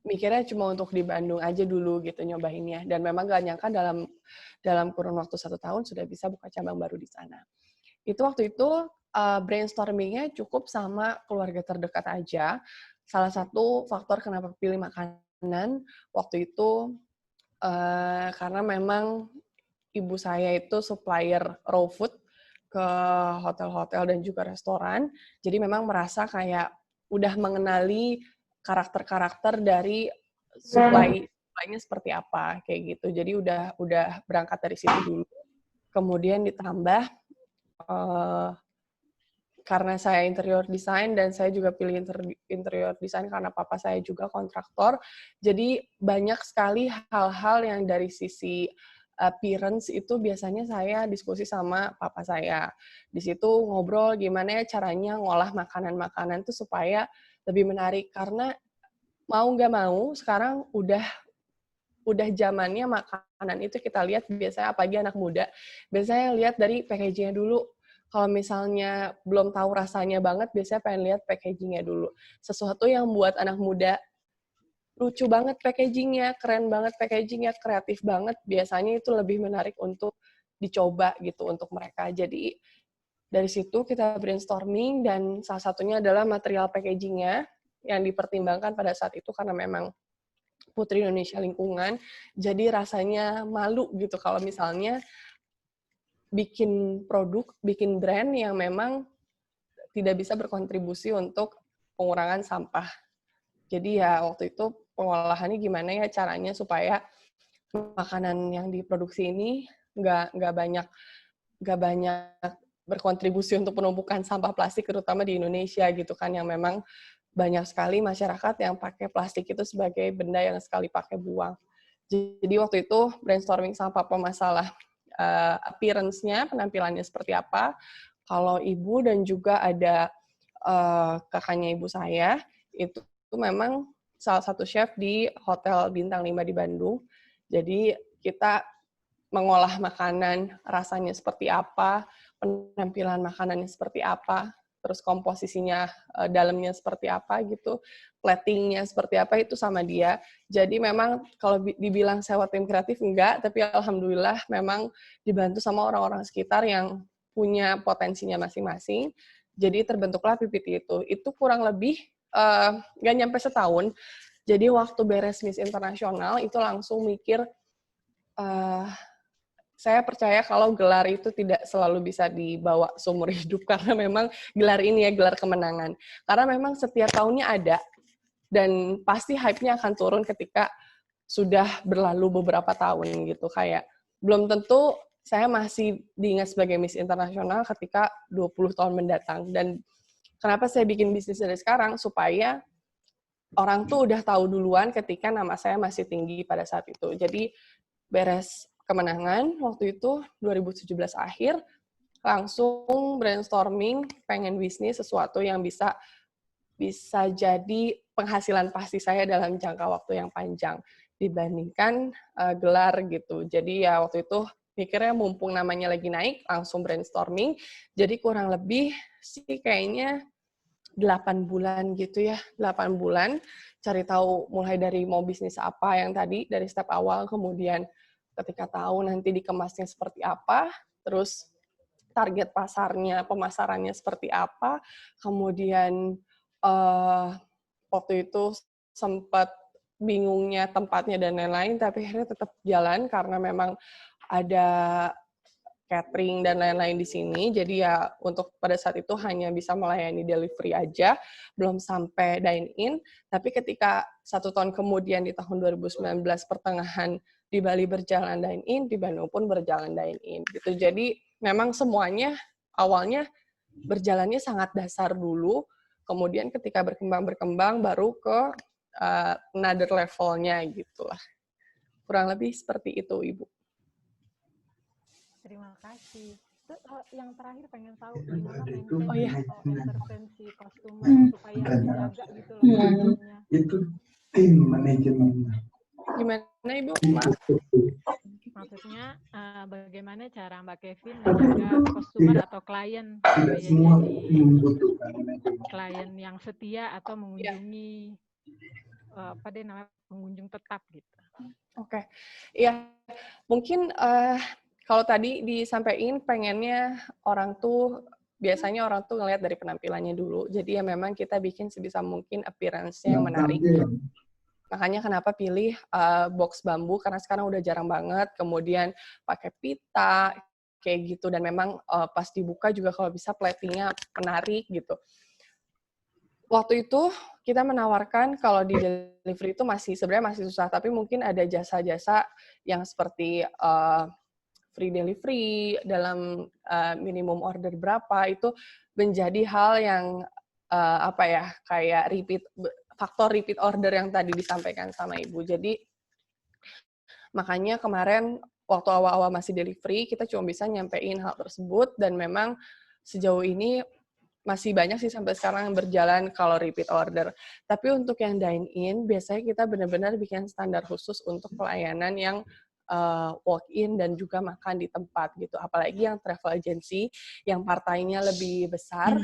mikirnya cuma untuk di Bandung aja dulu gitu nyobainnya, dan memang gak nyangka dalam kurun waktu 1 tahun sudah bisa buka cabang baru di sana. Itu waktu itu brainstormingnya cukup sama keluarga terdekat aja. Salah satu faktor kenapa pilih makanan waktu itu karena memang ibu saya itu supplier raw food ke hotel-hotel dan juga restoran, jadi memang merasa kayak udah mengenali karakter-karakter dari supply-nya seperti apa kayak gitu. Jadi udah berangkat dari situ dulu. Kemudian ditambah karena saya interior design dan saya juga pilih interior design karena papa saya juga kontraktor. Jadi banyak sekali hal-hal yang dari sisi appearance itu biasanya saya diskusi sama papa saya. Di situ ngobrol gimana ya caranya ngolah makanan-makanan itu supaya lebih menarik. Karena mau nggak mau sekarang udah zamannya makanan itu kita lihat biasanya apalagi anak muda. Biasanya lihat dari packaging-nya dulu. Kalau misalnya belum tahu rasanya banget, biasanya pengen lihat packaging-nya dulu. Sesuatu yang buat anak muda lucu banget packaging-nya, keren banget packaging-nya, kreatif banget, biasanya itu lebih menarik untuk dicoba gitu untuk mereka. Jadi dari situ kita brainstorming dan salah satunya adalah material packaging-nya yang dipertimbangkan pada saat itu karena memang Putri Indonesia Lingkungan, jadi rasanya malu gitu kalau misalnya bikin produk, bikin brand yang memang tidak bisa berkontribusi untuk pengurangan sampah. Jadi ya waktu itu pengolahannya gimana ya caranya supaya makanan yang diproduksi ini nggak banyak berkontribusi untuk penumpukan sampah plastik terutama di Indonesia gitu kan yang memang banyak sekali masyarakat yang pakai plastik itu sebagai benda yang sekali pakai buang. Jadi waktu itu brainstorming sama papa masalah appearance-nya, penampilannya seperti apa. Kalau ibu dan juga ada kakaknya ibu saya, itu memang salah satu chef di Hotel Bintang 5 di Bandung. Jadi kita mengolah makanan, rasanya seperti apa, penampilan makanannya seperti apa, terus komposisinya dalamnya seperti apa gitu, platingnya seperti apa itu sama dia. Jadi memang kalau dibilang sewa tim kreatif enggak, tapi alhamdulillah memang dibantu sama orang-orang sekitar yang punya potensinya masing-masing. Jadi terbentuklah PPT itu. Itu kurang lebih nggak nyampe setahun. Jadi waktu beres Miss Internasional itu langsung mikir saya percaya kalau gelar itu tidak selalu bisa dibawa seumur hidup karena memang gelar ini ya gelar kemenangan. Karena memang setiap tahunnya ada dan pasti hype-nya akan turun ketika sudah berlalu beberapa tahun gitu. Kayak belum tentu saya masih diingat sebagai Miss Internasional ketika 20 tahun mendatang. Dan kenapa saya bikin bisnis dari sekarang? Supaya orang tuh udah tahu duluan ketika nama saya masih tinggi pada saat itu. Jadi beres kemenangan waktu itu 2017 akhir langsung brainstorming pengen bisnis sesuatu yang bisa jadi penghasilan pasti saya dalam jangka waktu yang panjang dibandingkan gelar gitu. Jadi ya waktu itu mikirnya mumpung namanya lagi naik langsung brainstorming. Jadi kurang lebih sih kayaknya 8 bulan gitu ya, 8 bulan cari tahu mulai dari mau bisnis apa yang tadi dari step awal, kemudian ketika tahu nanti dikemasnya seperti apa, terus target pasarnya, pemasarannya seperti apa, kemudian waktu itu sempat bingungnya tempatnya dan lain-lain, tapi akhirnya tetap jalan karena memang ada catering dan lain-lain di sini. Jadi ya untuk pada saat itu hanya bisa melayani delivery aja, belum sampai dine-in. Tapi ketika 1 tahun kemudian di tahun 2019 pertengahan di Bali berjalan dine-in, di Bandung pun berjalan dine-in. Gitu. Jadi memang semuanya awalnya berjalannya sangat dasar dulu, kemudian ketika berkembang baru ke another level-nya gitu lah. Kurang lebih seperti itu, Ibu. Terima kasih. Terus yang terakhir pengen tahu gimana maintenance atau intervensi customer supaya dijaga gitu loh brandingnya. Itu tim manajemennya. Gimana Ibu? Maksudnya bagaimana cara Mbak Kevin menjaga customer atau klien supaya jadi klien yang setia atau mengunjungi pengunjung tetap gitu. Oke. Ya, mungkin kalau tadi disampaikan pengennya biasanya orang tuh ngelihat dari penampilannya dulu. Jadi ya memang kita bikin sebisa mungkin appearance-nya yang menarik. Makanya kenapa pilih box bambu, karena sekarang udah jarang banget. Kemudian pakai pita, kayak gitu. Dan memang pas dibuka juga kalau bisa platingnya menarik gitu. Waktu itu kita menawarkan kalau di delivery itu sebenarnya masih susah, tapi mungkin ada jasa-jasa yang seperti free delivery dalam minimum order berapa, itu menjadi hal yang kayak faktor repeat order yang tadi disampaikan sama Ibu. Jadi makanya kemarin waktu awal-awal masih delivery, kita cuma bisa nyampein hal tersebut, dan memang sejauh ini masih banyak sih sampai sekarang yang berjalan kalau repeat order. Tapi untuk yang dine-in, biasanya kita benar-benar bikin standar khusus untuk pelayanan yang walk-in dan juga makan di tempat gitu. Apalagi yang travel agency, yang partainya lebih besar,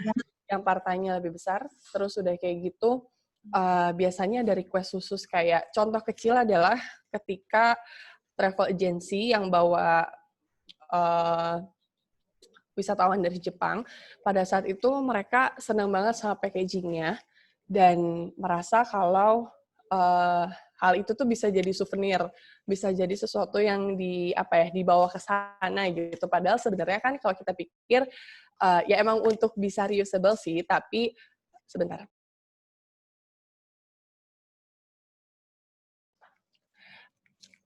terus udah kayak gitu, biasanya ada request khusus kayak, contoh kecil adalah ketika travel agency yang bawa wisatawan dari Jepang, pada saat itu mereka senang banget sama packaging-nya dan merasa kalau hal itu tuh bisa jadi souvenir, bisa jadi sesuatu yang dibawa ke sana gitu. Padahal sebenarnya kan kalau kita pikir ya emang untuk bisa reusable sih, tapi sebentar.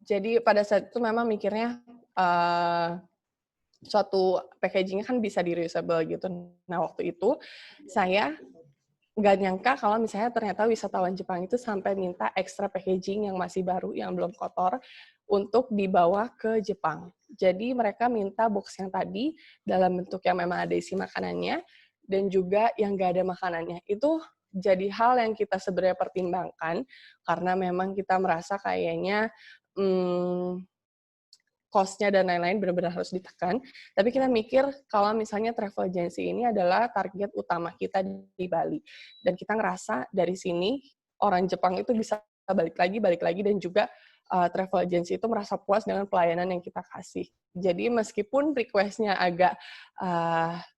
Jadi pada saat itu memang mikirnya suatu packaging-nya kan bisa di-reusable gitu. Nah, waktu itu saya nggak nyangka kalau misalnya ternyata wisatawan Jepang itu sampai minta extra packaging yang masih baru, yang belum kotor, untuk dibawa ke Jepang. Jadi mereka minta box yang tadi dalam bentuk yang memang ada isi makanannya, dan juga yang nggak ada makanannya. Itu jadi hal yang kita sebenarnya pertimbangkan, karena memang kita merasa kayaknya cost-nya dan lain-lain benar-benar harus ditekan. Tapi kita mikir kalau misalnya travel agency ini adalah target utama kita di Bali. Dan kita ngerasa dari sini orang Jepang itu bisa balik lagi, dan juga travel agency itu merasa puas dengan pelayanan yang kita kasih. Jadi meskipun request-nya agak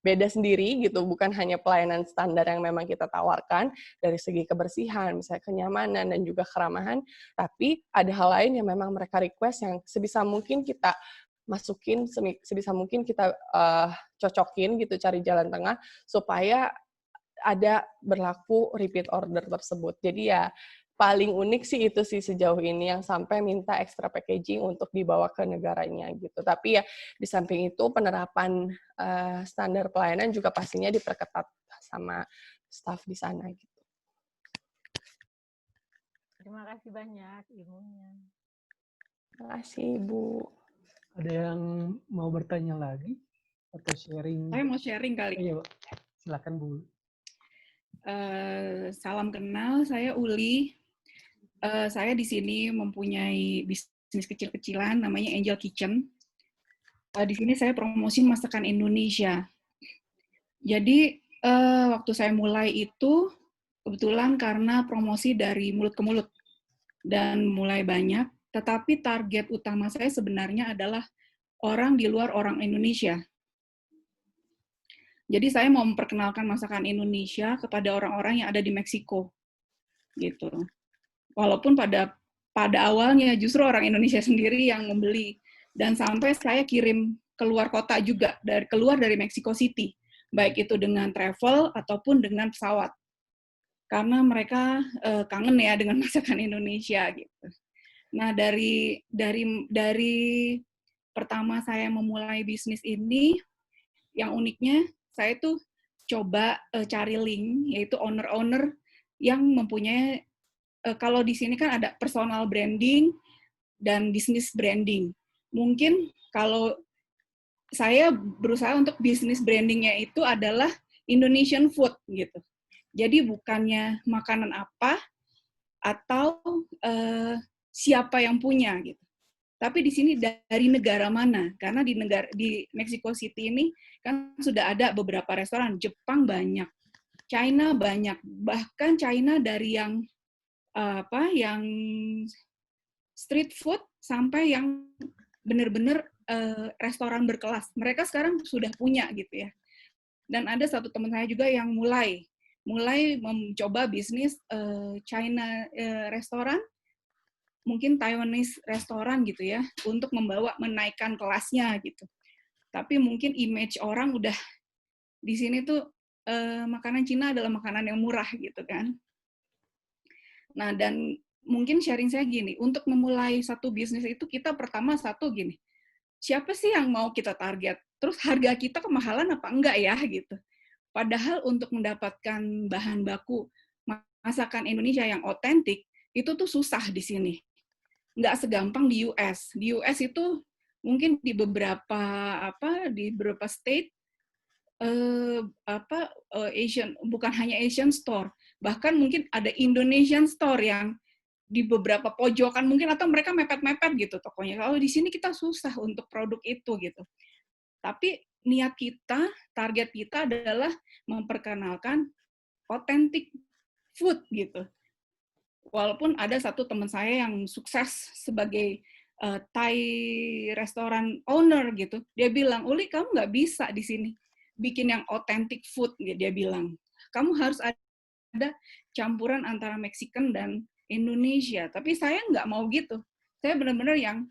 beda sendiri gitu, bukan hanya pelayanan standar yang memang kita tawarkan dari segi kebersihan, misalnya kenyamanan dan juga keramahan, tapi ada hal lain yang memang mereka request yang sebisa mungkin kita masukin, sebisa mungkin kita cocokin gitu, cari jalan tengah supaya ada berlaku repeat order tersebut. Jadi ya paling unik sih itu sih sejauh ini, yang sampai minta extra packaging untuk dibawa ke negaranya gitu. Tapi ya di samping itu penerapan standar pelayanan juga pastinya diperketat sama staff di sana gitu. Terima kasih banyak ilmunya. Terima kasih Ibu. Ada yang mau bertanya lagi atau sharing? Saya mau sharing kali. Ayo, silakan Bu. Salam kenal, saya Uli. Saya di sini mempunyai bisnis kecil-kecilan namanya Angel Kitchen. Di sini saya promosin masakan Indonesia. Jadi waktu saya mulai itu kebetulan karena promosi dari mulut ke mulut dan mulai banyak. Tetapi target utama saya sebenarnya adalah orang di luar orang Indonesia. Jadi saya mau memperkenalkan masakan Indonesia kepada orang-orang yang ada di Meksiko, gitu. Walaupun pada awalnya justru orang Indonesia sendiri yang membeli, dan sampai saya kirim keluar kota juga, keluar dari Mexico City, baik itu dengan travel ataupun dengan pesawat, karena mereka kangen ya dengan masakan Indonesia, gitu. Nah dari pertama saya memulai bisnis ini, yang uniknya saya tuh coba cari link, yaitu owner-owner yang mempunyai, kalau di sini kan ada personal branding dan business branding. Mungkin kalau saya berusaha untuk business brandingnya itu adalah Indonesian food gitu. Jadi bukannya makanan apa atau siapa yang punya gitu. Tapi di sini dari negara mana? Karena di Mexico City ini kan sudah ada beberapa restoran, Jepang banyak, China banyak, bahkan China dari yang yang street food sampai yang benar-benar restoran berkelas. Mereka sekarang sudah punya gitu ya. Dan ada satu teman saya juga yang mulai mencoba bisnis China restoran, mungkin Taiwanese restoran gitu ya, untuk menaikkan kelasnya gitu. Tapi mungkin image orang udah di sini tuh makanan Cina adalah makanan yang murah gitu kan. Nah, dan mungkin sharing saya gini, untuk memulai satu bisnis itu kita pertama satu gini, siapa sih yang mau kita target? Terus harga kita kemahalan apa enggak ya gitu. Padahal untuk mendapatkan bahan baku masakan Indonesia yang otentik, itu tuh susah di sini. Nggak segampang di US. Di US itu mungkin di beberapa state Asian, bukan hanya Asian store, bahkan mungkin ada Indonesian store yang di beberapa pojokan mungkin, atau mereka mepet-mepet gitu tokonya. Kalau di sini kita susah untuk produk itu gitu. Tapi niat kita, target kita adalah memperkenalkan authentic food gitu. Walaupun ada satu teman saya yang sukses sebagai Thai restoran owner gitu, dia bilang, Uli kamu nggak bisa di sini bikin yang authentic food, dia bilang. Kamu harus ada campuran antara Mexican dan Indonesia. Tapi saya nggak mau gitu. Saya benar-benar yang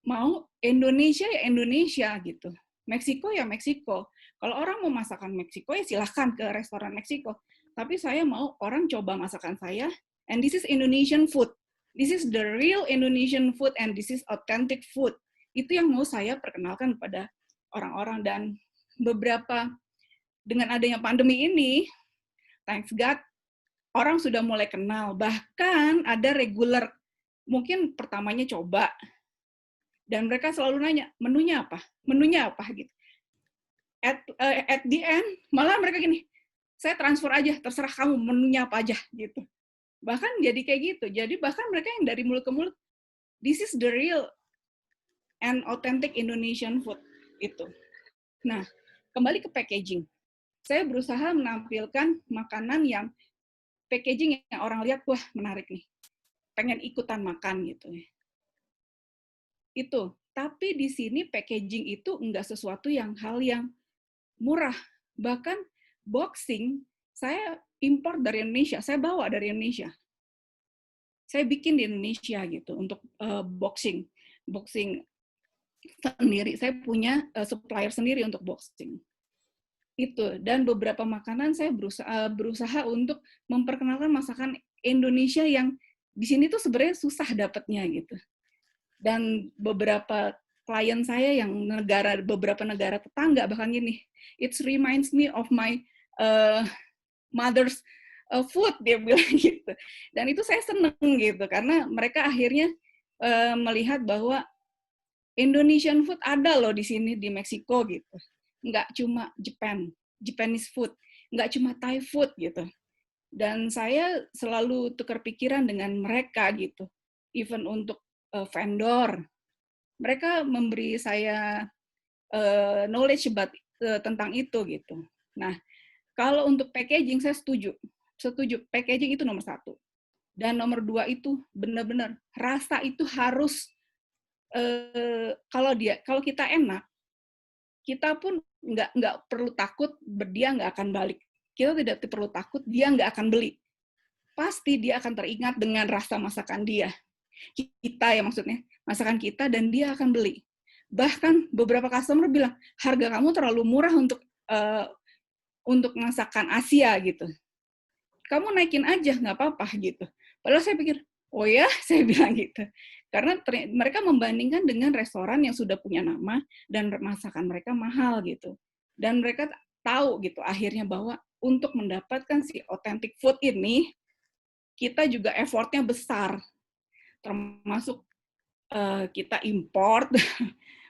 mau Indonesia ya Indonesia gitu. Meksiko ya Meksiko. Kalau orang mau masakan Meksiko ya silahkan ke restoran Meksiko. Tapi saya mau orang coba masakan saya, and this is Indonesian food. This is the real Indonesian food and this is authentic food. Itu yang mau saya perkenalkan kepada orang-orang. Dan beberapa, dengan adanya pandemi ini, thanks God, orang sudah mulai kenal. Bahkan ada regular, mungkin pertamanya coba, dan mereka selalu nanya, menunya apa? Menunya apa? Gitu. At the end, malah mereka gini, saya transfer aja, terserah kamu menunya apa aja. Gitu. Bahkan jadi kayak gitu. Jadi bahkan mereka yang dari mulut ke mulut, this is the real and authentic Indonesian food. Itu. Nah, kembali ke packaging. Saya berusaha menampilkan makanan yang packaging yang orang lihat, wah menarik nih, pengen ikutan makan gitu. Itu. Tapi di sini packaging itu enggak sesuatu hal yang murah. Bahkan boxing, saya import dari Indonesia, saya bawa dari Indonesia. Saya bikin di Indonesia gitu untuk boxing sendiri. Saya punya supplier sendiri untuk boxing. Itu. Dan beberapa makanan saya berusaha untuk memperkenalkan masakan Indonesia yang di sini tuh sebenarnya susah dapatnya gitu. Dan beberapa klien saya yang beberapa negara tetangga bahkan gini, it reminds me of my mother's food, dia bilang gitu. Dan itu saya seneng gitu karena mereka akhirnya melihat bahwa Indonesian food ada loh di sini di Meksiko gitu. Nggak cuma Japanese food, nggak cuma Thai food gitu. Dan saya selalu tukar pikiran dengan mereka gitu. Even untuk vendor, mereka memberi saya knowledge tentang itu gitu. Nah, kalau untuk packaging saya setuju. Packaging itu nomor 1. Dan nomor 2 itu benar-benar rasa itu harus kalau kita enak, kita pun nggak perlu takut dia nggak akan balik. Kita tidak perlu takut dia nggak akan beli. Pasti dia akan teringat dengan rasa masakan dia. Kita ya maksudnya, masakan kita, dan dia akan beli. Bahkan beberapa customer bilang, harga kamu terlalu murah untuk masakan Asia gitu. Kamu naikin aja, nggak apa-apa gitu. Padahal saya pikir, oh ya, saya bilang gitu. Karena mereka membandingkan dengan restoran yang sudah punya nama dan masakan mereka mahal gitu. Dan mereka tahu gitu akhirnya bahwa untuk mendapatkan si authentic food ini, kita juga effortnya besar. Termasuk kita import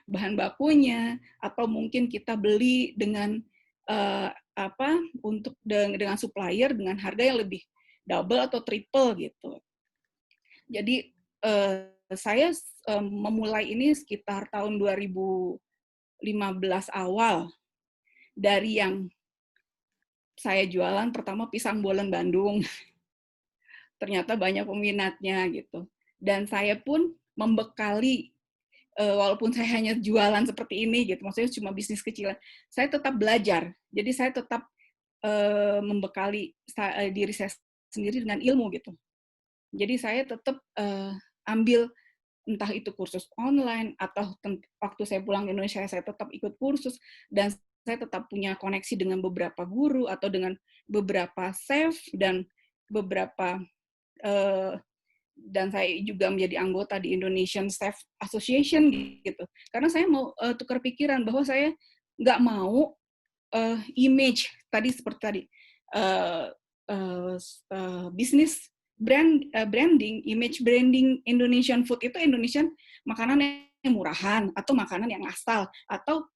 bahan bakunya, atau mungkin kita beli dengan dengan supplier dengan harga yang lebih double atau triple gitu. Jadi saya memulai ini sekitar tahun 2015 awal, dari yang saya jualan pertama pisang bolen Bandung. Ternyata banyak peminatnya gitu. Dan saya pun membekali, walaupun saya hanya jualan seperti ini gitu, maksudnya cuma bisnis kecilan, saya tetap belajar. Jadi saya tetap membekali diri saya sendiri dengan ilmu gitu. Jadi saya tetap ambil entah itu kursus online atau waktu saya pulang ke Indonesia saya tetap ikut kursus, dan saya tetap punya koneksi dengan beberapa guru atau dengan beberapa chef dan beberapa dan saya juga menjadi anggota di Indonesian Chef Association gitu. Karena saya mau tukar pikiran bahwa saya nggak mau image tadi seperti tadi bisnis branding, image branding Indonesian food itu Indonesian makanan yang murahan atau makanan yang asal atau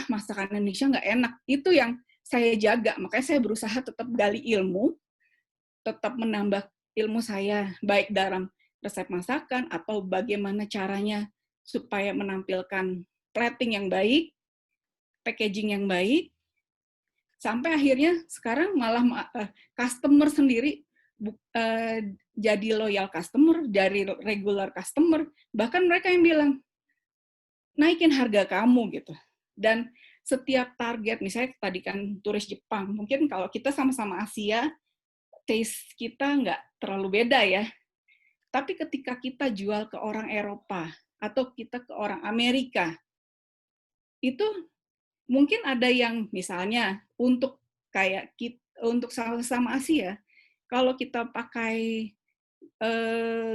masakan Indonesia nggak enak. Itu yang saya jaga. Makanya saya berusaha tetap gali ilmu, tetap menambah ilmu saya baik dalam resep masakan atau bagaimana caranya supaya menampilkan plating yang baik, packaging yang baik, sampai akhirnya sekarang malah customer sendiri jadi loyal customer, dari regular customer, bahkan mereka yang bilang naikin harga kamu gitu. Dan setiap target, misalnya tadi kan turis Jepang, mungkin kalau kita sama-sama Asia, taste kita nggak terlalu beda ya. Tapi ketika kita jual ke orang Eropa atau kita ke orang Amerika, itu mungkin ada yang misalnya untuk kayak kita, untuk sama Asia, kalau kita pakai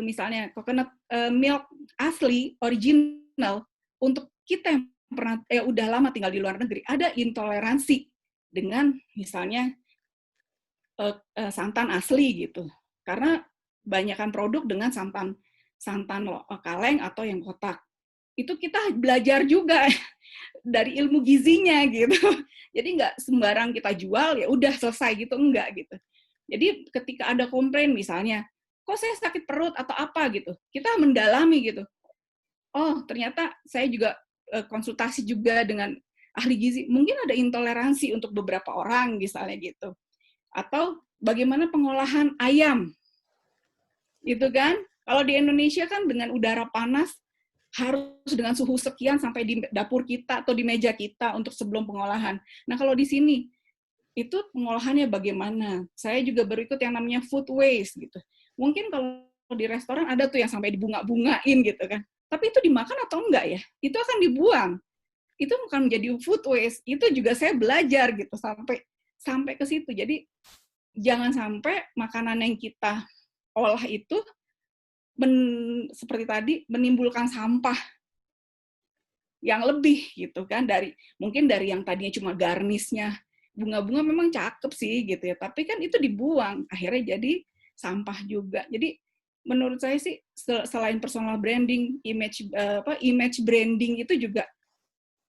misalnya coconut milk asli original, untuk kita yang pernah udah lama tinggal di luar negeri, ada intoleransi dengan misalnya santan asli gitu, karena banyakkan produk dengan santan kaleng atau yang kotak. Itu kita belajar juga dari ilmu gizinya gitu. Jadi nggak sembarang kita jual ya udah selesai gitu, enggak gitu. Jadi ketika ada komplain misalnya, kok saya sakit perut atau apa gitu, kita mendalami gitu. Oh ternyata saya juga konsultasi juga dengan ahli gizi, mungkin ada intoleransi untuk beberapa orang misalnya gitu. Atau bagaimana pengolahan ayam, gitu kan? Kalau di Indonesia kan dengan udara panas, harus dengan suhu sekian sampai di dapur kita atau di meja kita untuk sebelum pengolahan. Nah kalau di sini, itu pengolahannya bagaimana? Saya juga berikut yang namanya food waste gitu. Mungkin kalau di restoran ada tuh yang sampai dibunga-bungain gitu kan. Tapi itu dimakan atau enggak ya? Itu akan dibuang. Itu bukan menjadi food waste. Itu juga saya belajar gitu sampai ke situ. Jadi jangan sampai makanan yang kita olah itu seperti tadi menimbulkan sampah yang lebih gitu kan, mungkin dari yang tadinya cuma garnisnya bunga-bunga memang cakep sih gitu ya, tapi kan itu dibuang akhirnya jadi sampah juga. Jadi menurut saya sih selain personal branding, image branding itu juga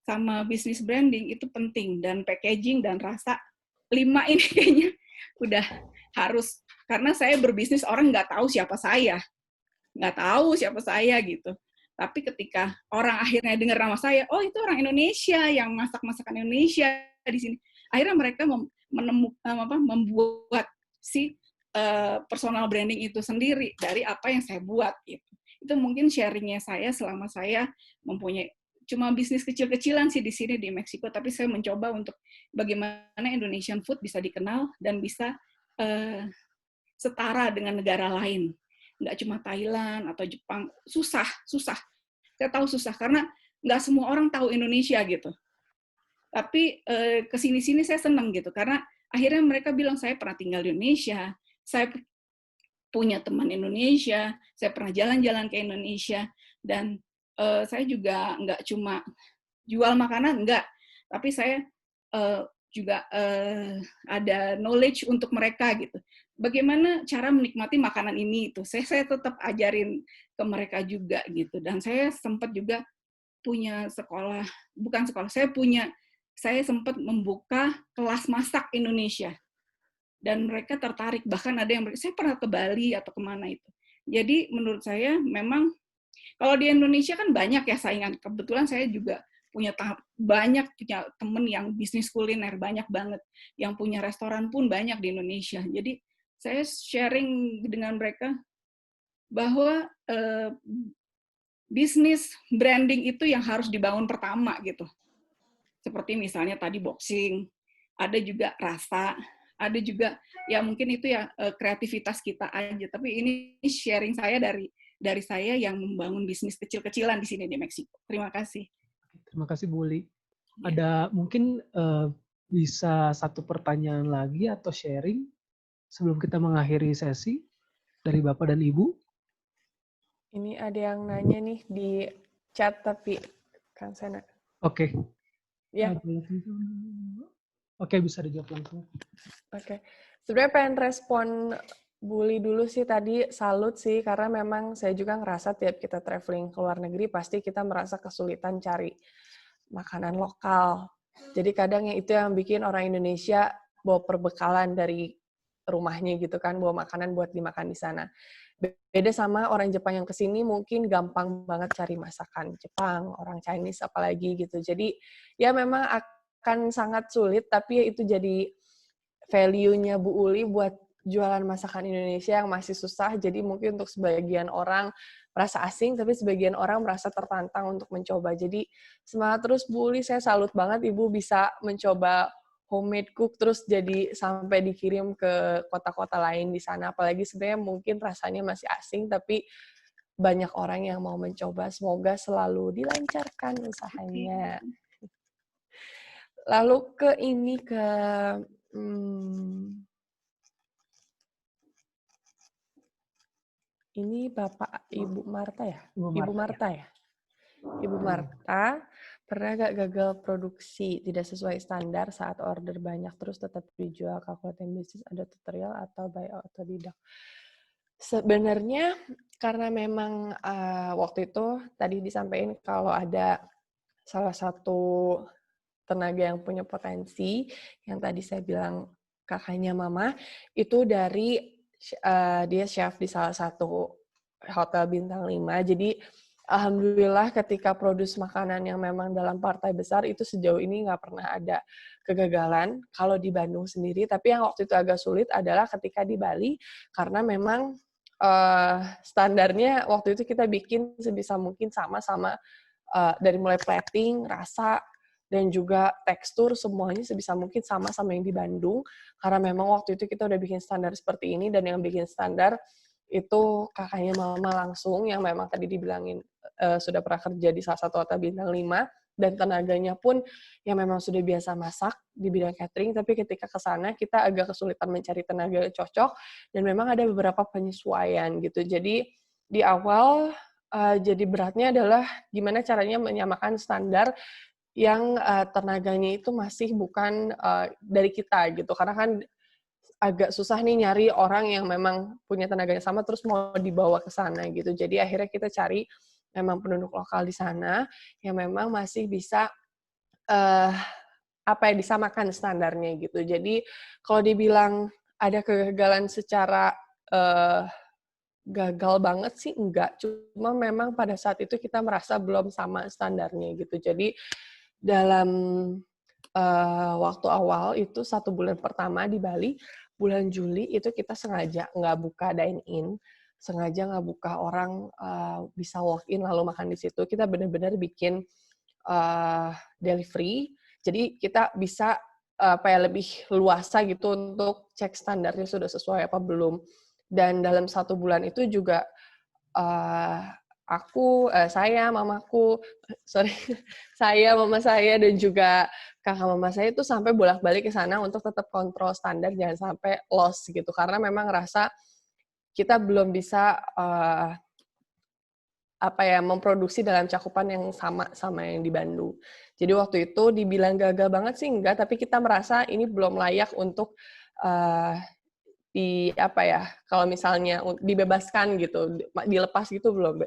sama business branding itu penting, dan packaging dan rasa 5 ini kayaknya udah harus, karena saya berbisnis orang nggak tahu siapa saya gitu. Tapi ketika orang akhirnya dengar nama saya, oh itu orang Indonesia yang masak masakan Indonesia di sini. Akhirnya mereka membuat si personal branding itu sendiri dari apa yang saya buat gitu. Itu mungkin sharingnya saya selama saya mempunyai cuma bisnis kecil-kecilan sih di sini di Meksiko, tapi saya mencoba untuk bagaimana Indonesian food bisa dikenal dan bisa setara dengan negara lain. Nggak cuma Thailand atau Jepang, susah. Saya tahu susah, karena nggak semua orang tahu Indonesia gitu. Tapi kesini-sini saya senang gitu, karena akhirnya mereka bilang, saya pernah tinggal di Indonesia, saya punya teman Indonesia, saya pernah jalan-jalan ke Indonesia, dan saya juga nggak cuma jual makanan, enggak, tapi saya juga ada knowledge untuk mereka gitu. Bagaimana cara menikmati makanan ini itu saya tetap ajarin ke mereka juga gitu. Dan saya sempat juga punya saya sempat membuka kelas masak Indonesia, dan mereka tertarik, bahkan ada yang saya pernah ke Bali atau kemana itu. Jadi menurut saya memang kalau di Indonesia kan banyak ya saingan. Kebetulan saya juga punya temen yang bisnis kuliner, banyak banget. Yang punya restoran pun banyak di Indonesia. Jadi saya sharing dengan mereka bahwa bisnis branding itu yang harus dibangun pertama gitu. Seperti misalnya tadi boxing, ada juga rasa, ada juga ya mungkin itu ya kreativitas kita aja. Tapi ini sharing saya dari saya yang membangun bisnis kecil-kecilan di sini di Meksiko. Terima kasih. Terima kasih Bu Uli. Ada mungkin bisa satu pertanyaan lagi atau sharing sebelum kita mengakhiri sesi dari Bapak dan Ibu. Ini ada yang nanya nih di chat tapi Kang Sena. Oke. Ya. Oke, bisa dijawab langsung. Oke. Sebenarnya pengen respon Buli dulu sih tadi, salut sih, karena memang saya juga ngerasa tiap kita traveling ke luar negeri, pasti kita merasa kesulitan cari makanan lokal. Jadi kadang itu yang bikin orang Indonesia bawa perbekalan dari rumahnya gitu kan, bawa makanan buat dimakan di sana. Beda sama orang Jepang yang kesini mungkin gampang banget cari masakan Jepang, orang Chinese apalagi gitu. Jadi ya memang akan sangat sulit, tapi ya itu jadi value-nya Bu Uli buat jualan masakan Indonesia yang masih susah. Jadi mungkin untuk sebagian orang merasa asing, tapi sebagian orang merasa tertantang untuk mencoba. Jadi semangat terus Bu Uli, saya salut banget Ibu bisa mencoba homemade cook terus jadi sampai dikirim ke kota-kota lain di sana. Apalagi sebenarnya mungkin rasanya masih asing, tapi banyak orang yang mau mencoba. Semoga selalu dilancarkan usahanya. Lalu ke ini ke ini Bapak Ibu Marta ya? Ibu Marta ya? Ibu Marta, pernah gak gagal produksi tidak sesuai standar saat order banyak terus tetap dijual? Kalkulating bisnis ada tutorial atau by autodidak? Sebenarnya karena memang waktu itu tadi disampaikan kalau ada salah satu tenaga yang punya potensi, yang tadi saya bilang kakaknya Mama, itu dari dia chef di salah satu hotel bintang 5. Jadi alhamdulillah ketika produce makanan yang memang dalam partai besar itu sejauh ini nggak pernah ada kegagalan kalau di Bandung sendiri. Tapi yang waktu itu agak sulit adalah ketika di Bali karena memang standarnya waktu itu kita bikin sebisa mungkin sama-sama dari mulai plating, rasa, dan juga tekstur semuanya sebisa mungkin sama-sama yang di Bandung. Karena memang waktu itu kita udah bikin standar seperti ini, dan yang bikin standar itu kakaknya Mama langsung, yang memang tadi dibilangin sudah pernah kerja di salah satu hotel bintang 5, dan tenaganya pun yang memang sudah biasa masak di bidang catering, tapi ketika ke sana kita agak kesulitan mencari tenaga yang cocok, dan memang ada beberapa penyesuaian gitu. Jadi di awal jadi beratnya adalah gimana caranya menyamakan standar yang tenaganya itu masih bukan dari kita gitu, karena kan agak susah nih nyari orang yang memang punya tenaganya sama terus mau dibawa ke sana gitu. Jadi akhirnya kita cari memang penduduk lokal di sana yang memang masih bisa disamakan standarnya gitu. Jadi kalau dibilang ada kegagalan secara gagal banget sih enggak, cuma memang pada saat itu kita merasa belum sama standarnya gitu. Jadi dalam waktu awal itu 1 bulan pertama di Bali, bulan Juli itu kita sengaja nggak buka dine-in, sengaja nggak buka orang bisa walk-in lalu makan di situ. Kita benar-benar bikin delivery, jadi kita bisa lebih luasa gitu untuk cek standarnya sudah sesuai apa belum. Dan dalam 1 bulan itu juga saya, mamaku, saya, mama saya, dan juga kakak mama saya itu sampai bolak-balik ke sana untuk tetap kontrol standar, jangan sampai loss gitu. Karena memang ngerasa kita belum bisa memproduksi dalam cakupan yang sama yang di Bandung. Jadi waktu itu dibilang gagal banget sih enggak, tapi kita merasa ini belum layak untuk kalau misalnya dibebaskan gitu, dilepas gitu belum